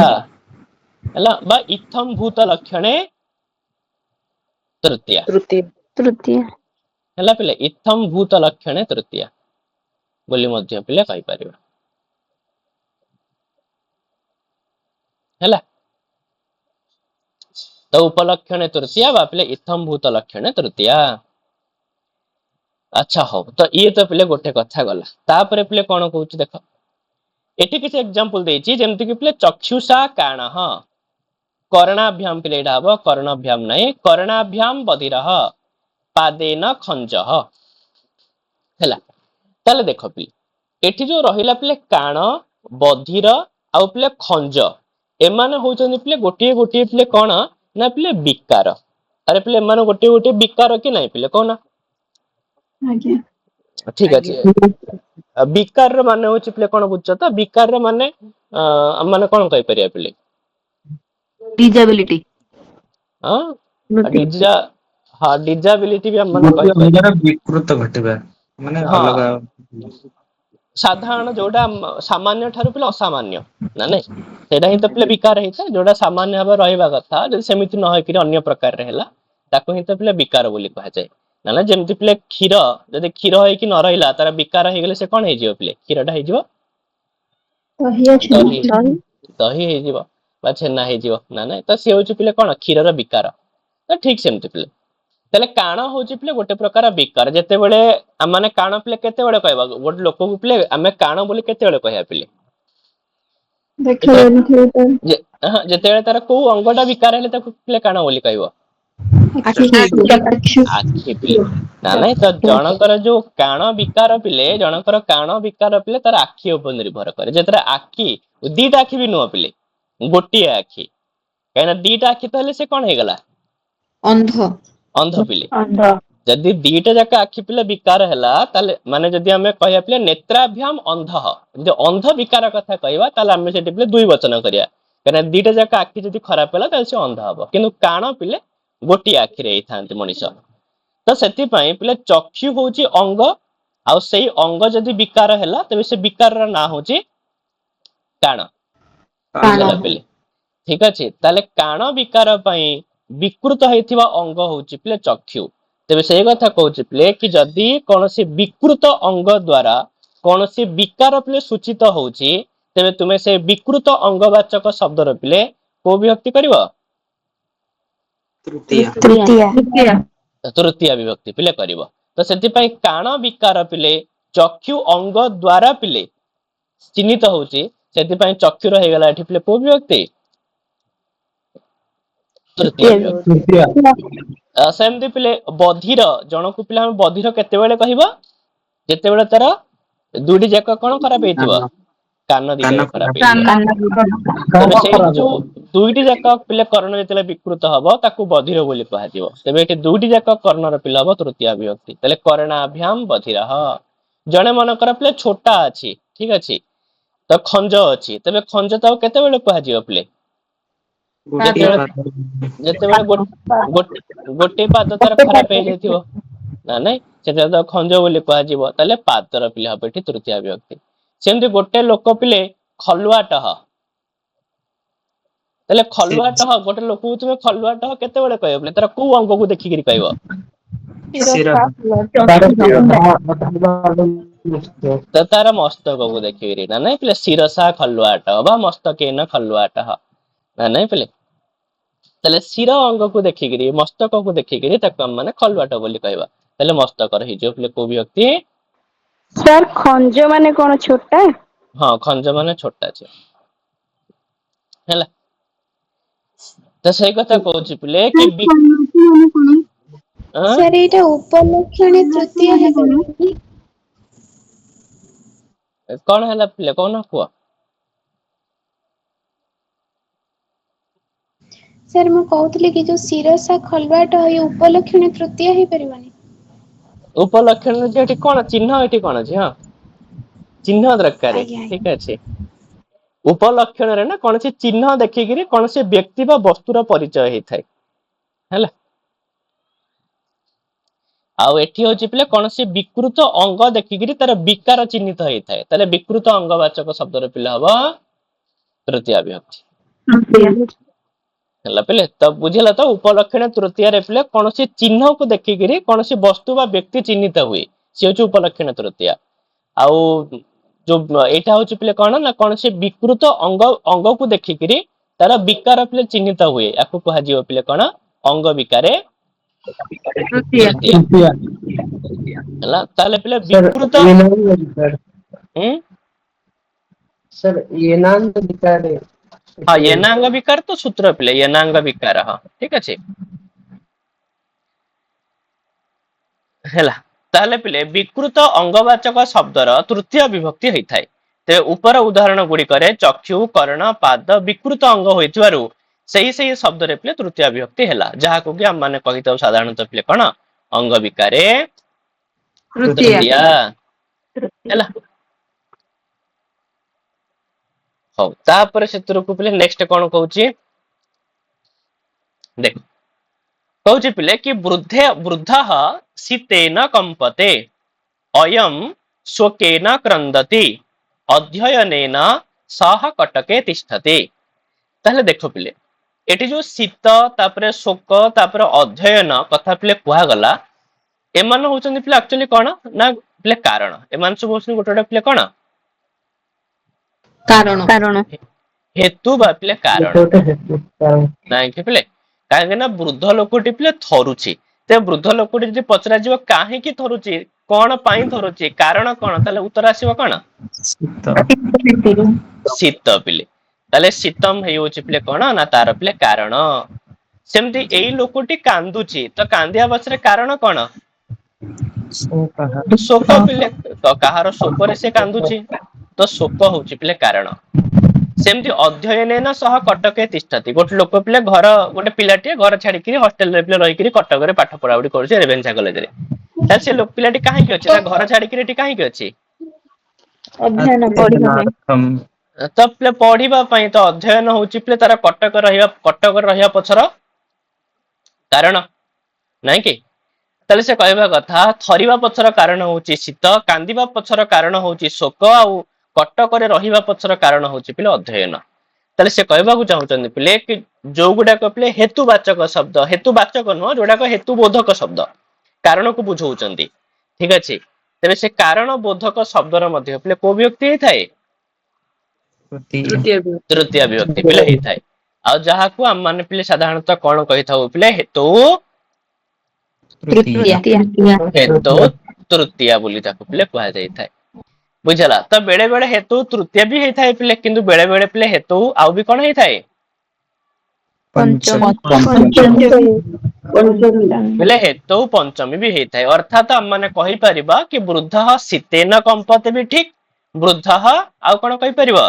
ହେଲା, ବା ଇଥମ୍ ଭୂତ ଲକ୍ଷଣେ ତୃତୀୟା। ତୃତୀୟା। ହେଲା ପିଲେ, ଇଥମ୍ ଭୂତ ଲକ୍ଷଣେ ତୃତୀୟା ବୋଲି ମଧ୍ୟ ପିଲେ କହିପାରିବା। ହେଲା, ତ ଉପଲକ୍ଷଣେ ତୃତୀୟା ବା ପିଲେ ଇଥମ୍ ଭୂତ ଲକ୍ଷଣେ ତୃତୀୟା। ଆଚ୍ଛା ହଉ, ତ ଇଏ ତ ପିଲେ ଗୋଟେ କଥା ଗଲା। ତାପରେ ପିଲେ କଣ କହୁଛି ଦେଖ, ଏଠି କିଛି ଏକ୍ସାମ୍ପଲ ଦେଇଛି, ଯେମିତି କି ପିଲେ ଚକ୍ଷୁଷା କାଣଃ, କରଣାଭ୍ୟାମ ପିଲେ ଏଇଟା ହବ, କର୍ଣ୍ଣଭ୍ୟାମ ନାହିଁ, କରଣାଭ୍ୟାମ ବଧିରଃ, ପାଦେନ ଖଞ୍ଜଃ। ହେଲା, ତାହେଲେ ଦେଖ ପିଲେ ଏଠି ଯୋଉ ରହିଲା ପିଲେ କାଣ, ବଧିର ଆଉ ପିଲେ ଖଞ୍ଜ, ଏମାନେ ହଉଛନ୍ତି ପିଲେ ଗୋଟିଏ ଗୋଟିଏ ପିଲେ କଣ ନା ପିଲେ ବିକାର। ଆରେ ପିଲେ ଏମାନେ ଗୋଟିଏ ଗୋଟିଏ ବିକାର କି ନାଇଁ ପିଲେ କହୁନ? ଆଜ୍ଞା। ଠିକ ଅଛି। ବିକାରର ମାନେ ହଉଛି ପିଲେ କଣ ବୁଝୁଛ ତ? ବିକାରର ମାନେ ମାନେ କଣ କହିପାରିବା ପିଲେ? ଡିଜାବିଲିଟି। ହଁ, ଡିଜାବିଲିଟି ବି ଆମେ ମାନେ କହିପାରିବା। ବିକୃତ ଘଟିବା ମାନେ ହଁ, ଅଲଗା। ସାଧାରଣ ଯୋଉଟା ସାମାନ୍ୟ ଠାରୁ ପିଲେ ଅସାମାନ୍ୟ ନା ନାଇଁ, ସେଇଟା ହିଁ ତ ପିଲେ ବିକାର ହେଇଥାଏ। ଯୋଉଟା ସାମାନ୍ୟ ଭାବରେ ରହିବା କଥା, ଯଦି ସେମିତି ନ ହେଇକିରି ଅନ୍ୟ ପ୍ରକାରରେ ହେଲା, ତାକୁ ହିଁ ତ ପିଲେ ବିକାର ବୋଲି କୁହାଯାଏ। ନା ଯେମିତି ପିଲେ କ୍ଷୀର, ଯଦି କ୍ଷୀର ହେଇକି ନ ରହିଲା, ତାର ବିକାର ହେଇଗଲେ ସେ କଣ ହେଇଯିବ ପିଲେ? କ୍ଷୀରଟା ହେଇଯିବ ଦହି, ଦହି ହେଇଯିବ ବା ଛେନା ହେଇଯିବ ନା ନାଇଁ, ତ ସିଏ ହଉଛି ପିଲେ କଣ କ୍ଷୀରର ବିକାର। ତ ଠିକ ସେମିତି ପିଲେ ତାହେଲେ କାଣ ହଉଛି ପିଲେ ଗୋଟେ ପ୍ରକାର ବିକାର। ଯେତେବେଳେ ଆମେ କାଣ ପିଲେ କେତେବେଳେ କହିବା ଗୋଟେ ଲୋକକୁ ପିଲେ ଆମେ କାଣ ବୋଲି କେତେବେଳେ କହିବା ପିଲେ ଯେତେବେଳେ ତାର କୋଉ ଅଙ୍ଗଟା ବିକାର ହେଲେ ତାକୁ ପିଲେ କାଣ ବୋଲି କହିବ ଆଖି ପିଲେ ନା ନାଇଁ ତ ଜଣଙ୍କର ଯୋଉ କାଣ ବିକାର ପିଲେ ଜଣଙ୍କର କାଣ ବିକାର ପିଲେ ତାର ଆଖି ଉପରେ ନିର୍ଭର କରେ। ଯେତେବେଳେ ଆଖି ଦିଟା ଆଖି ବି ନୁହଁ ପିଲେ ଗୋଟିଏ ଆଖି କାହିଁକିନା ଦିଟା ଆଖି ତ ହେଲେ ସେ କଣ ହେଇଗଲା ଅନ୍ଧ ଅନ୍ଧ ପିଲେ। ଯଦି ଦିଟା ଯାକ ଆଖି ପିଲେ ବିକାର ହେଲା ତାହେଲେ ମାନେ ଯଦି ଆମେ କହିବା ପିଲେ ନେତ୍ରାଭ୍ୟାମ ଅନ୍ଧ ଯଦି ଅନ୍ଧ ବିକାର କଥା କହିବା ତାହେଲେ ଆମେ ସେଠି ପିଲେ ଦୁଇ ବଚନ କରିବା କାହିଁକିନା ଦିଟା ଯାକ ଆଖି ଯଦି ଖରାପ ହେଲା ତାହେଲେ ସେ ଅନ୍ଧ ହବ। କିନ୍ତୁ କାଣ ପିଲେ ଗୋଟିଏ ଆଖିରେ ହେଇଥାନ୍ତି ମଣିଷ। ତ ସେଥିପାଇଁ ପିଲେ ଚକ୍ଷୁ ହଉଛି ଅଙ୍ଗ ଆଉ ସେଇ ଅଙ୍ଗ ଯଦି ବିକାର ହେଲା ତେବେ ସେ ବିକାରର ନାଁ ହଉଛି କାଣ। ବୁଝିଲା ପିଲେ ଠିକ ଅଛି। ତାହେଲେ କାଣ ବିକାର ପାଇଁ ବିକୃତ ହେଇଥିବା ଅଙ୍ଗ ହଉଛି ପିଲେ ଚକ୍ଷୁ। ତେବେ ସେଇ କଥା କହୁଛି ପିଲେ କି ଯଦି କୌଣସି ବିକୃତ ଅଙ୍ଗ ଦ୍ଵାରା କୌଣସି ବିକାର ପିଲେ ସୂଚିତ ହଉଛି ତେବେ ତୁମେ ସେ ବିକୃତ ଅଙ୍ଗବାଚକ ଶବ୍ଦର ପିଲେ କୋଉ ବିଭକ୍ତି କରିବ ତୃତୀୟା ବିଭକ୍ତି ପିଲେ କରିବ। ତ ସେଥିପାଇଁ କାଣ ବିକାର ପିଲେ ଚକ୍ଷୁ ଅଙ୍ଗ ଦ୍ଵାରା ପିଲେ ଚିହ୍ନିତ ହଉଛି ସେଥିପାଇଁ ଚକ୍ଷୁର ହେଇଗଲା ଏଠି ପିଲେ କୋଉ ବିଭକ୍ତି ତୃତୀୟ ବିଭକ୍ତି। ସେମିତି ପିଲେ ବଧିର ଜଣକୁ ପିଲା ଆମେ ବଧିର କେତେବେଳେ କହିବା ଯେତେବେଳେ ତାର ଦୁଇଟି ଯାକ କଣ ଖରାପ ହେଇଥିବ କାନ ଦିଟା ଖରାପ ହେଇଥିବ। ତେବେ ସେଇ ଯୋଉ ଦୁଇଟି ଯାକ ପିଲେ କର୍ଣ୍ଣ ଯେତେବେଳେ ବିକୃତ ହବ ତାକୁ ବଧିର ବୋଲି କୁହାଯିବ। ତେବେ ଏଠି ଦୁଇଟି ଯାକ କର୍ଣ୍ଣର ପିଲା ହବ ତୃତୀୟ ବିଭକ୍ତି। ତାହେଲେ କର୍ଣ୍ଣାଭ୍ୟାମ ବଧିର। ଜଣେ ମନେକର ପିଲେ ଛୋଟା ଅଛି ଠିକ ଅଛି ତ ଖଞ୍ଜ ଅଛି ତେବେ ଖଞ୍ଜ ତାକୁ କେତେବେଳେ କୁହାଯିବ ପିଲେ ଯେତେବେଳେ ଗୋଟେ ପାଦ ତାର ଖରାପ ହେଇଯାଇଥିବ ନା ନାଇଁ ସେତେବେଳେ ତାକୁ ଖଞ୍ଜ ବୋଲି କୁହାଯିବ। ତାହେଲେ ପାଦର ପିଲା ହବ ଏଠି ତୃତୀୟ ବିଭକ୍ତି। ସେମିତି ଗୋଟେ ଲୋକ ପିଲେ ଖଲୁଆଟହ ତାହେଲେ ଖଲୁଆଟହ ଗୋଟେ ଲୋକକୁ ତୁମେ ଖଲୁଆଟହ କେତେବେଳେ କହିବ ପିଲେ ତାର କୋଉ ଅଙ୍ଗକୁ ଦେଖିକିରି କହିବ ତାର ମସ୍ତକକୁ ଦେଖିକିରି ନା ନାଇଁ ପିଲେ ଶିରସା ଖଲୁଆଟହ ବା ମସ୍ତକେନ ଖଲୁଆଟହ ନା ନାଇଁ ପିଲେ। ତାହେଲେ ଶିର ଅଙ୍ଗକୁ ଦେଖିକିରି ମସ୍ତକକୁ ଦେଖିକିରି ତାକୁ ଆମେ ମାନେ ଖଲୁଆଟ ବୋଲି କହିବା। ତାହେଲେ ମସ୍ତକର ହେଇଯିବ ପିଲେ କୋଉ ବିଭକ୍ତି ସାର୍ ଖଞ୍ଜ ମାନେ କଣ ଛୋଟା? ହଁ ଖଞ୍ଜ ମାନେ ଛୋଟା ଝିଅ ହେଲା। ତ ସେଇ କଥା କହୁଛି ପିଲେ କି ସାର୍ ଏଇଟା ଉପଲକ୍ଷଣୀ ତୃତୀୟ ହେଇପାରିବନି? କଣ ହେଲା ପିଲେ କହୁନ କୁହ। ସାର୍ ମୁଁ କହୁଥିଲି କି ଯୋଉ ଶିରସା ଖଲୁଆଟ ଏଇ ଉପଲକ୍ଷଣୀ ତୃତୀୟ ହେଇପାରିବନି? ଉପଲକ୍ଷଣରେ ଯେ ଏଠି କଣ ଚିହ୍ନ ଏଠି କଣ ଅଛି ହଁ ଚିହ୍ନ ଦରକାର ଆଜ୍ଞା ଆଜ୍ଞା। ଠିକ ଅଛି। ଉପଲକ୍ଷଣରେ ନା କୌଣସି ଚିହ୍ନ ଦେଖିକିରି କୌଣସି ବ୍ୟକ୍ତି ବା ବସ୍ତୁର ପରିଚୟ ହେଇଥାଏ ହେଲା। ଆଉ ଏଠି ହଉଛି ପିଲେ କୌଣସି ବିକୃତ ଅଙ୍ଗ ଦେଖିକିରି ତାର ବିକାର ଚିହ୍ନିତ ହେଇଥାଏ ତାହେଲେ ବିକୃତ ଅଙ୍ଗବାଚକ ଶବ୍ଦର ପିଲା ହବ ତୃତୀୟ ବିଭକ୍ତି ହେଲା ପିଲେ। ତ ବୁଝିଲା ତ ଉପଲକ୍ଷଣ ତୃତୀୟରେ ପିଲେ କୌଣସି ଚିହ୍ନକୁ ଦେଖିକିରି କୌଣସି ବସ୍ତୁ ବା ବ୍ୟକ୍ତି ଚିହ୍ନିତ ହୁଏ ସେ ହଉଛି ଉପଲକ୍ଷଣ ତୃତୀୟା। ଆଉ ଯୋଉ ଏଇଟା ହଉଛି ପିଲେ କଣ ନା କୌଣସି ବିକୃତ ଅଙ୍ଗକୁ ଦେଖିକିରି ତାର ବିକାର ପିଲେ ଚିହ୍ନିତ ହୁଏ ୟାକୁ କୁହାଯିବ ପିଲେ କଣ ଅଙ୍ଗ ବିକାରେ ତୃତୀୟା ହେଲା। ତାହେଲେ ପିଲେ ବିକୃତ ହଁ ୟେନାଙ୍ଗ ବିକାର ତ ସୂତ୍ର ପିଲେ ୟେନାଙ୍ଗ ବିକାର ହଁ ଠିକ ଅଛି ହେଲା। ତାହେଲେ ପିଲେ ବିକୃତ ଅଙ୍ଗବାଚକ ଶବ୍ଦର ତୃତୀୟ ବିଭକ୍ତି ହେଇଥାଏ। ତେବେ ଉପର ଉଦାହରଣ ଗୁଡିକରେ ଚକ୍ଷୁ କର୍ଣ୍ଣ ପାଦ ବିକୃତ ଅଙ୍ଗ ହୋଇଥିବାରୁ ସେଇ ଶବ୍ଦରେ ପିଲେ ତୃତୀୟ ବିଭକ୍ତି ହେଲା ଯାହାକୁ କି ଆମେ ମାନେ କହିଥାଉ ସାଧାରଣତଃ ପିଲେ କଣ ଅଙ୍ଗ ବିକାରେ ତୃତୀୟା ହେଲା। ହଉ ତାପରେ ସେଥିରକୁ ପିଲେ ନେକ୍ସଟ କଣ କହୁଛି ଦେଖ କହୁଛି ପିଲେ କି ବୃଦ୍ଧ ଶୀତେନ କମ୍ପତେ ଅୟମ ଶୋକେନ କ୍ରନ୍ଦତି ଅଧ୍ୟୟନେନ ସହ କଟକେ ତିଷ୍ଠତି। ତାହେଲେ ଦେଖ ପିଲେ ଏଠି ଯୋଉ ଶୀତ ତାପରେ ଶୋକ ତାପରେ ଅଧ୍ୟୟନ କଥା ପିଲେ କୁହାଗଲା ଏମାନେ ହଉଛନ୍ତି ପିଲା ଆକ୍ଚୁଆଲି କଣ ନା ପିଲେ କାରଣ ଏମାନେ ସବୁ ହଉଛନ୍ତି ଗୋଟେ ଗୋଟେ ପିଲେ କଣ କାରଣ ହେତୁ ବା ପିଲେ କାରଣ ନାଇଁ କି ପିଲେ କାହିଁକି ନା ବୃଦ୍ଧ ଲୋକଟି ପିଲେ ଥରୁଛି ते वृद्ध लोकटी जदि पचरा जीव काहेकि थरुची कौन पाई थरुची कारण कौन ताले उत्तर आसीबो कौन शीत पिले ताले शीतम हे होची पिले कौन ना तार पिले कारण सेमती एई लोकटी कांदुची तो कांदिया पछरे कारण कौन शोक पिले तो कहार शोकरे से कांदुची तो शोक होची पिले कारण सेमती अध्ययन सह कटके तिष्ठति गोटे लोक पिले घर गोटे पिलाटी घर छाड़ी हॉस्टल रे पिले रही कटक रे पाठ पढ़ापढ़ी करूची रेभेन्सा कॉलेज रे ताले से लोक पिलाटी काहे के अछि ना घर छाड़ी एठी काहे के अछि अध्ययन पढ़िबा तो पिले पढ़िबा पई तो अध्ययन होची पिले तार कटक रहिया पछर कारण नाही कि ताले से कहबा कथा थरिबा पछर कारण होची शीत कांदिबा पछर कारण होची शोक आउ कटक रे रहिबा पछर कारण होची पिले अध्ययन ताले से कहबा को चाहुचंदी पिले कि जो गुडा को पिले हेतुवाचक शब्द हेतुवाचक न जोडा को हेतुबोधक शब्द कारण को बुझौचंदी ठीक अछि तबे से कारण बोधक शब्दर मध्ये पिले को व्यक्ति थाए तृतीय विभक्ति पिले ही थाए आ जहा को हम माने पिले साधारणतः कोन कहि थाउ पिले हेतु हेतु तृतीय बोली ताको पिले कहै जाय थाए बुझला तो बेले बेले हेतु तृतीय भी हेई थाए पिले किंतु बेले बेले पिले हेतु आउ भी कोन हेई थाए पिले हेतु पंचमी भी हेई थाए अर्थात हम माने कहि परिबा कि वृद्धः शीतेन कंपते भी ठीक वृद्धः आउ कोन कहि परिबा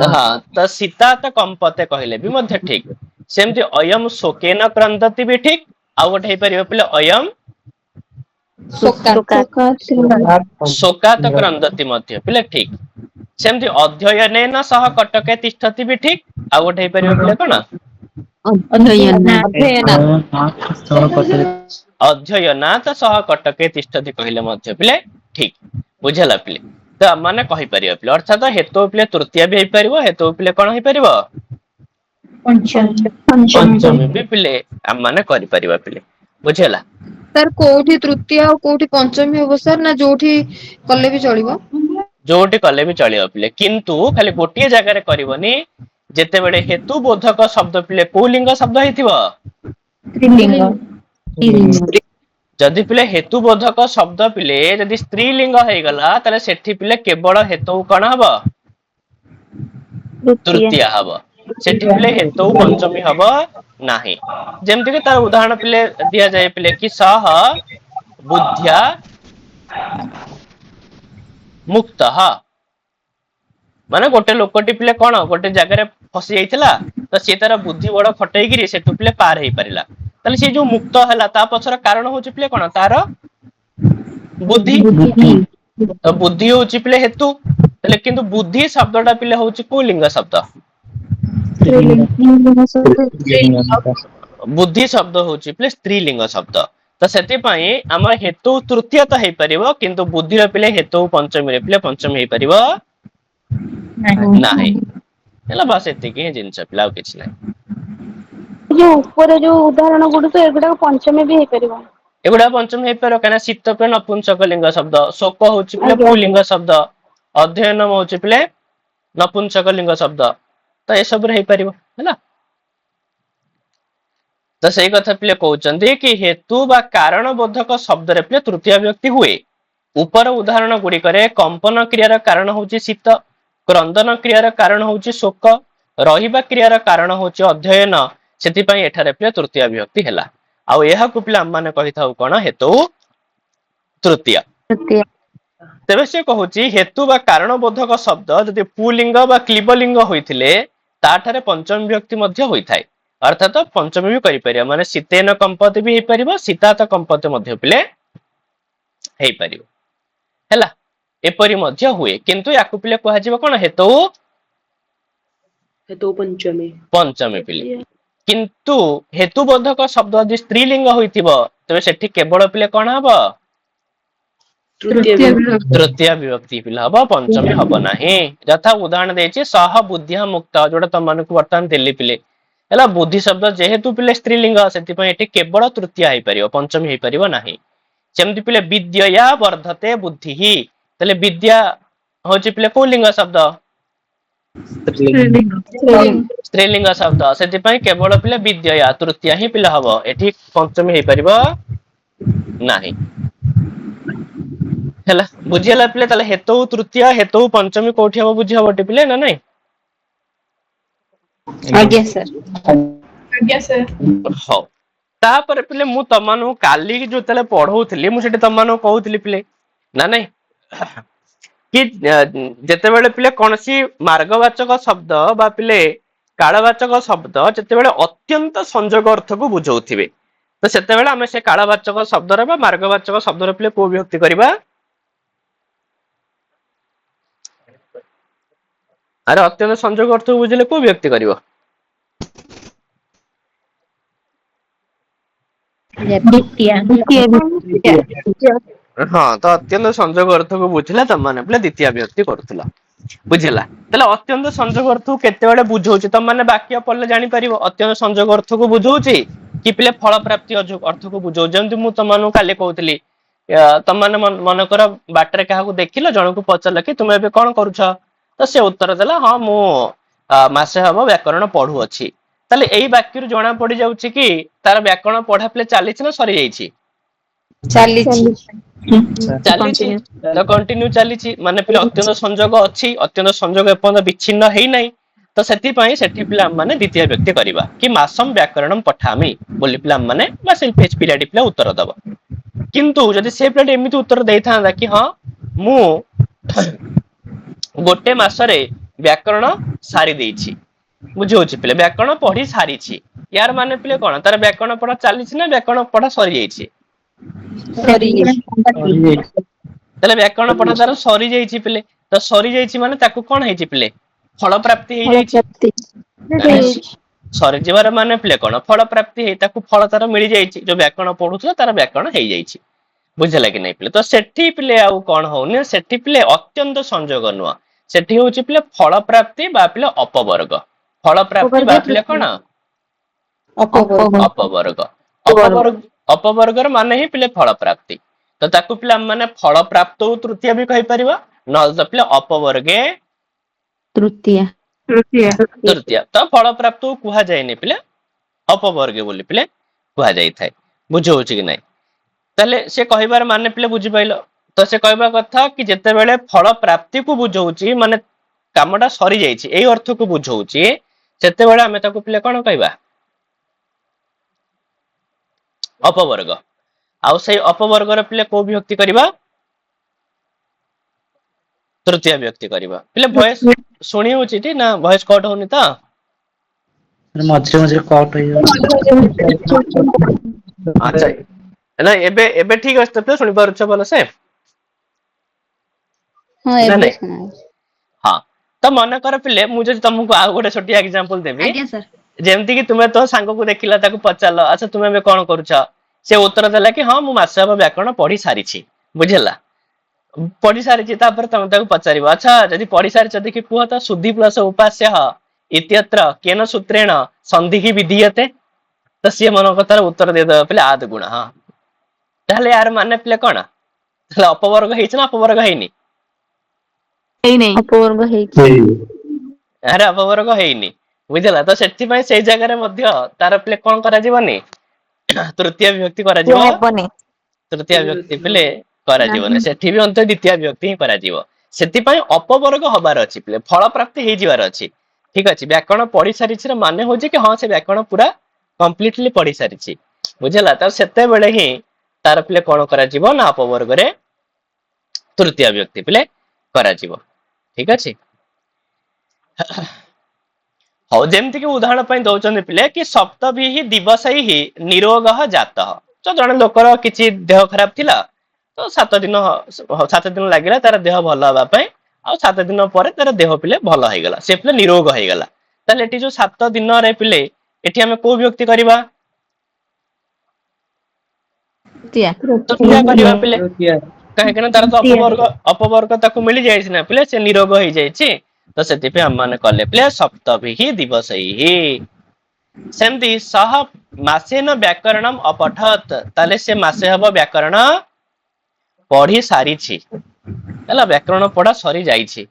हाँ तो शीतात कंपते कहले भी मध्य ठीक सेमती अयम शोकेन क्रंदति भी ठीक आउ गोटे हेई परिबा पिले अयम शोकात क्रंदति मध्य पिले ठीक सेमती अध्ययनेन सह कटके तिष्ठति भी ठीक आउ गोटे हेई परिबा पिले कोन अध्ययनात सह कटके तिष्ठति कहले मध्य पिले ठीक बुझला पिले तो माने कहि परिबा पिले अर्थात हेतु पिले तृतीय भी हेई परिबो हेतु पिले कोन हेई परिबो पंचमी भी पिले हम माने करि परिबा पिले बुझला सर कोठी तृतीय और कोठी पंचमी होबो सर ना जोठी कले भी चलिबो जोटी कले भी चलिबो पिले किंतु खाली गोटिए जगह रे करबनी जेते बेले हेतु बोधक शब्द पिले पुलिंग शब्द हेतिबो जदि पिले हेतु बोधक शब्द पिले जदि स्त्रीलिंग हे गला ताले सेठी पिले केवल हेतु कोन हबो तृतीय हबो सेठी पिले हेतु पंचमी हबो नाही जेमति कि तार उदाहरण पिले दिया जाय पिले कि सह बुद्ध्या मुक्तः माने गोटे लोकटी पिले कोन गोटे जगह रे फसी जाइतिला तो से तार बुद्धि बड़ खटई गिरी सेठु पिले पार हेई परिला ताले से जो मुक्त हला ता पछर कारण होची पिले कोन तार बुद्धि तो बुद्धि होची पिले हेतु ताले किंतु बुद्धि शब्दटा पिले होची पुलिंग शब्द बुद्धि शब्द होची पिले स्त्रीलिंग शब्द तो सेति पई हमर हेतु तृतीय तो हेई परिबो किंतु बुद्धि रे पिले हेतु पंचमी रे पिले पंचमी हेई परिबो नाही एला बस एति के जिंस पिला और किछ नाही जो ऊपर जो उदाहरण गुडी तो एगुडा पंचमी भी हे परिबो एगुडा पंचमी हेई पारो काना शीत पे नपुंसक लिंग शब्द शोक होची पिले पुलिंग शब्द अध्ययन होची पिले नपुंसक लिंग शब्द तो ए सब रे हेई परिबो हैला तो सही कथा पिले कहउचंदी कि हेतु बा कारण बोधक शब्द रे पिले तृतीय व्यक्ति हुए ऊपर उदाहरण गुडी करे कंपन क्रियार कारण होची शीत क्रंदन क्रियार कारण होची शोक रहिबा क्रियार कारण होची अध्ययन सेति पई एठारे पिले तृतीय विभक्ति हैला आ एहा को पिले हम माने कहि थाउ कोन हेतु तृतीय तेबे से कहउची हेतु बा कारण बोधक शब्द जदि पुलिंग बा क्लीबलिंग होइथिले ताठारे पंचम विभक्ति मध्य होइथाय अर्थात पंचमी भी करि परिया माने शीतेन कंपते भी हेई परिबो शीतात कंपते मध्य पिले हेई परिबो हैला एपरि मध्य हुए किंतु याकु पिले कहै जिवो कोन हेतु पंचमी पिले किंतु हेतु बोधक शब्द यदि स्त्रीलिंग होइतिबो तबे सेठी केवल पिले कोन हबो तृतीय विभक्ति पिले हबो पंचमी हबो नाही यथा उदाहरण देछि सह बुद्धिया मुक्त जोडा त मानको वर्तमान देली पिले हैला बुद्धि शब्द जेहेतु पिले स्त्रीलिंग सेति पई एठी केवल तृतीय हेई परिबो पंचमी हेई परिबो नाही जेमति पिले विद्यया वर्धते बुद्धिहि तले विद्या होची पिले पुलिंग शब्द ସ୍ତ୍ରୀଲିଙ୍ଗ ଶବ୍ଦ ସେଥିପାଇଁ କେବଳ ପିଲା ବିଦ୍ୟା ତୃତୀୟା ହିଁ ପିଲା ହବ ଏଠି ପଞ୍ଚମୀ ହେଇପାରିବ ନାହିଁ ହେଲା ବୁଝିହେଲା ପିଲା ତାହେଲେ ହେତୁ ତୃତୀୟା ହେତୁ ପଞ୍ଚମୀ କୋଉଠି ହବ ବୁଝି ହବ ପିଲେ ନା ନାଇଁ ଆଜ୍ଞା ସାର୍ ଆଜ୍ଞା ସାର୍ ହଉ ତାପରେ ପିଲେ ମୁଁ ତମମାନଙ୍କୁ କାଲି ଯେତେବେଳେ ପଢଉଥିଲି ମୁଁ ସେଠି ତମମାନଙ୍କୁ କହୁଥିଲି ପିଲେ ନା ନାଇଁ କି ଯେତେବେଳେ ପିଲେ କୌଣସି ମାର୍ଗବାଚକ ଶବ୍ଦ ବା ପିଲେ କାଳବାଚକ ଶବ୍ଦ ଯେତେବେଳେ ଅତ୍ୟନ୍ତ ସଂଯୋଗ ଅର୍ଥକୁ ବୁଝଉଥିବେ ତ ସେତେବେଳେ ଆମେ ସେ କାଳବାଚକ ଶବ୍ଦର ବା ମାର୍ଗବାଚକ ଶବ୍ଦର ପିଲେ କୋଉ ବିଭକ୍ତି କରିବା ଆରେ ଅତ୍ୟନ୍ତ ସଂଯୋଗ ଅର୍ଥକୁ ବୁଝିଲେ କୋଉ ବିଭକ୍ତି କରିବ ହଁ ତ ଅତ୍ୟନ୍ତ ସଂଯୋଗ ଅର୍ଥକୁ ବୁଝିଲା ତମାନେ ପିଲା ଦ୍ୱିତୀୟ ବିଭକ୍ତି କରୁଥିଲ ବୁଝିଲା ତାହେଲେ ଅତ୍ୟନ୍ତ ସଂଯୋଗ ଅର୍ଥକୁ କେତେବେଳେ ବୁଝଉଛି ତମାନେ ବାକ୍ୟ ପଢିଲେ ଜାଣିପାରିବ ଅତ୍ୟନ୍ତ ସଂଯୋଗ ଅର୍ଥକୁ ବୁଝଉଛି କି ପିଲେ ଫଳ ପ୍ରାପ୍ତି ଅର୍ଥକୁ ବୁଝଉଛି ଯେମିତି ମୁଁ ତମାନଙ୍କୁ କାଲି କହୁଥିଲି ତମାନେ ମନେକର ବାଟରେ କାହାକୁ ଦେଖିଲ ଜଣକୁ ପଚାରିଲ କି ତୁମେ ଏବେ କଣ କରୁଛ ତ ସେ ଉତ୍ତର ଦେଲା ହଁ ମୁଁ ମାସେ ହବ ବ୍ୟାକରଣ ପଢୁଅଛି ତାହେଲେ ଏଇ ବାକ୍ୟରୁ ଜଣା ପଡି ଯାଉଛି କି ତାର ବ୍ୟାକରଣ ପଢା ପିଲେ ଚାଲିଛି ନା ସରିଯାଇଛି ଚାଲିଛି ଚାଲିଛି ତ କଣ୍ଟିନ୍ୟୁ ଚାଲିଛି ମାନେ ପିଲା ଅତ୍ୟନ୍ତ ସଂଯୋଗ ଅଛି ଅତ୍ୟନ୍ତ ସଂଯୋଗ ଏପର୍ଯ୍ୟନ୍ତ ବିଚ୍ଛିନ୍ନ ହେଇନାହିଁ ତ ସେଥିପାଇଁ ସେଠି ପିଲା ମାନେ ଦ୍ୱିତୀୟ ବ୍ୟକ୍ତି କରିବା କି ମାସମ ବ୍ୟାକରଣ ପଠାମି ବୋଲି ପିଲା ମାନେ ବା ସେଇ ପିଲାଟି ପିଲା ଉତ୍ତର ଦବ କିନ୍ତୁ ଯଦି ସେ ପିଲାଟି ଏମିତି ଉତ୍ତର ଦେଇଥାନ୍ତା କି ହଁ ମୁଁ ଗୋଟେ ମାସରେ ବ୍ୟାକରଣ ସାରି ଦେଇଛି ବୁଝିହଉଛି ପିଲେ ବ୍ୟାକରଣ ପଢି ସାରିଛି ୟାର ମାନେ ପିଲେ କଣ ତାର ବ୍ୟାକରଣ ପଢା ଚାଲିଛି ନା ବ୍ୟାକରଣ ପଢା ସରିଯାଇଛି ତାହେଲେ ବ୍ୟାକରଣ ପଢା ତାର ସରିଯାଇଛି ପିଲେ ତ ସରିଯାଇଛି ମାନେ ତାକୁ କଣ ହେଇଛି ପିଲେ ଫଳ ପ୍ରାପ୍ତି ହେଇଯାଇଛି ସରିଯିବାର ମାନେ ପିଲେ କଣ ଫଳ ପ୍ରାପ୍ତି ହେଇ ତାକୁ ଫଳ ତାର ମିଳିଯାଇଛି ଯୋଉ ବ୍ୟାକରଣ ପଢୁଥିଲା ତାର ବ୍ୟାକରଣ ହେଇଯାଇଛି ବୁଝିଲା କି ନାଇଁ ପିଲେ ତ ସେଠି ପିଲେ ଆଉ କଣ ହଉନି ସେଠି ପିଲେ ଅତ୍ୟନ୍ତ ସଂଯୋଗ ନୁହଁ ସେଠି ହଉଛି ପିଲେ ଫଳ ପ୍ରାପ୍ତି ବା ପିଲେ ଅପବର୍ଗ ଫଳ ପ୍ରାପ୍ତି ବା ପିଲେ କଣ ଅପବର୍ଗ ଅପବର୍ଗର ମାନେ ହିଁ ପିଲେ ଫଳ ପ୍ରାପ୍ତି ତ ତାକୁ ପିଲା ମାନେ ଫଳ ପ୍ରାପ୍ତ ତୃତୀୟ ବି କହିପାରିବା ନହେଲେ ତ ପିଲେ ଅପବର୍ଗେ ତୃତୀୟ ତ ଫଳ ପ୍ରାପ୍ତ କୁହାଯାଏନି ପିଲେ ଅପବର୍ଗ ବୋଲି ପିଲେ କୁହାଯାଇଥାଏ ବୁଝି ହଉଛି କି ନାଇଁ ତାହେଲେ ସେ କହିବାର ମାନେ ପିଲେ ବୁଝିପାରିଲ ତ ସେ କହିବା କଥା କି ଯେତେବେଳେ ଫଳ ପ୍ରାପ୍ତିକୁ ବୁଝଉଛି ମାନେ କାମଟା ସରିଯାଇଛି ଏଇ ଅର୍ଥକୁ ବୁଝଉଛି ସେତେବେଳେ ଆମେ ତାକୁ ପିଲେ କଣ କହିବା ଅପବର୍ଗ ଆଉ ସେଇ ଅପବର୍ଗର ପିଲେ କୋଉ ବିଭକ୍ତି କରିବା ତୃତୀୟ ବିଭକ୍ତି କରିବା ପିଲେ ଭଏସ ଶୁଣି ହଉଛି ଟି ନା ଭଏସ କଟ ହଉନି ତ ମଝିରେ ମଝିରେ କଟ ଆଚ୍ଛା ହେଇଯାଉଛି ନାଇଁ ଏବେ ଏବେ ଠିକ ଅଛି ତ ପିଲେ ଶୁଣିପାରୁଛ ଭଲସେ ହଁ ନା ଏବେ ନାଇଁ ଶୁଣାଯାଉଛି ହଁ ତ ମନେକର ପିଲେ ମୁଁ ଯଦି ତମକୁ ଆଉ ଗୋଟେ ଛୋଟିଆ ଏକ୍ସାମ୍ପଲ ଦେବି ଆଜ୍ଞା ସାର୍ ଯେମିତି କି ତୁମେ ତୋ ସାଙ୍ଗକୁ ଦେଖିଲା ତାକୁ ପଚାରିଲ ଆଚ୍ଛା ତୁମେ ଏବେ କଣ କରୁଛ ସେ ଉତ୍ତର ଦେଲା କି ହଁ ମୁଁ ମାସେ ହବ ବ୍ୟାକରଣ ପଢି ସାରିଛି ବୁଝିଲା ପଢି ସାରିଛି ତାପରେ ତମେ ତାକୁ ପଚାରିବ ଆଚ୍ଛା ଯଦି ପଢି ସାରିଛ ଦେଖି କୁହ ତ ସୁଧି ପ୍ଲସ ଉପାସ୍ୟ ଇତ୍ୟତ୍ର କେନ ସୂତ୍ରେଣ ସନ୍ଧିକି ବିଧୀୟତେ ତ ସିଏ ମନ କଥାର ଉତ୍ତର ଦେଇଦବ ପିଲେ ଆଦ ଗୁଣ ହଁ ତାହେଲେ ୟାର ମାନେ ପିଲେ କଣ ତାହେଲେ ଅପବର୍ଗ ହେଇଛି ନା ଅପବର୍ଗ ହେଇନି ଅପବର୍ଗ ହେଇଛି ଆରେ ଅପବର୍ଗ ହେଇନି ବୁଝିଲା ତ ସେଥିପାଇଁ ସେଇ ଜାଗାରେ ମଧ୍ୟ ତାର ପିଲେ କଣ କରାଯିବନି ତୃତୀୟ ବିଭକ୍ତି କରାଯିବ ତୃତୀୟ ବିଭକ୍ତି ପିଲେ କରାଯିବନି ସେଠି ବି ଅନ୍ତ ଦ୍ୱିତୀୟ ବିଭକ୍ତି ହିଁ କରାଯିବ ସେଥିପାଇଁ ଅପବର୍ଗ ହବାର ଅଛି ପିଲେ ଫଳ ପ୍ରାପ୍ତି ହେଇଯିବାର ଅଛି ଠିକ ଅଛି ବ୍ୟାକରଣ ପଢି ସାରିଛି ମାନେ ହଉଛି କି ହଁ ସେ ବ୍ୟାକରଣ ପୁରା କମ୍ପ୍ଲିଟଲି ପଢି ସାରିଛି ବୁଝିଲା ତ ସେତେବେଳେ ହିଁ ତାର ପିଲେ କଣ କରାଯିବ ନା ଅପବର୍ଗରେ ତୃତୀୟ ବିଭକ୍ତି ପିଲେ କରାଯିବ ଠିକ ଅଛି ହଉ ଯେମିତି କି ଉଦାହରଣ ପାଇଁ ଦଉଛନ୍ତି ପିଲେ କି ସପ୍ତଭି ଦିବସଇ ହି ନିରୋଗ ଜାତ ତ ଜଣେ ଲୋକର କିଛି ଦେହ ଖରାପ ଥିଲା ତ 7 ଦିନ ଲାଗିଲା ତାର ଦେହ ଭଲ ହବା ପାଇଁ ଆଉ 7 ଦିନ ପରେ ତାର ଦେହ ପିଲେ ଭଲ ହେଇଗଲା ସେ ପିଲେ ନିରୋଗ ହେଇଗଲା ତାହେଲେ ଏଠି ଯୋଉ 7 ଦିନରେ ପିଲେ ଏଠି ଆମେ କୋଉ ବିଭକ୍ତି କରିବା ତୃତୀୟା କରିବା ପିଲେ କାହିଁକି ନା ତାର ତ ଅପବର୍ଗ ତାକୁ ମିଳିଯାଇଛି ନା ପିଲେ ସେ ନିରୋଗ ହେଇଯାଇଛି ତ ସେଥିପାଇଁ ଆମମାନେ କଲେ ପିଲେ ସପ୍ତଭି ଦିବସଇ ସେମିତି ସହ ମାସେନ ବ୍ୟାକରଣ ଅପଠତ ତାହେଲେ ସେ ମାସେ ହବ ବ୍ୟାକରଣ ପଢି ସାରିଛି ହେଲା ବ୍ୟାକରଣ ପଢା ସରି ଯାଇଛି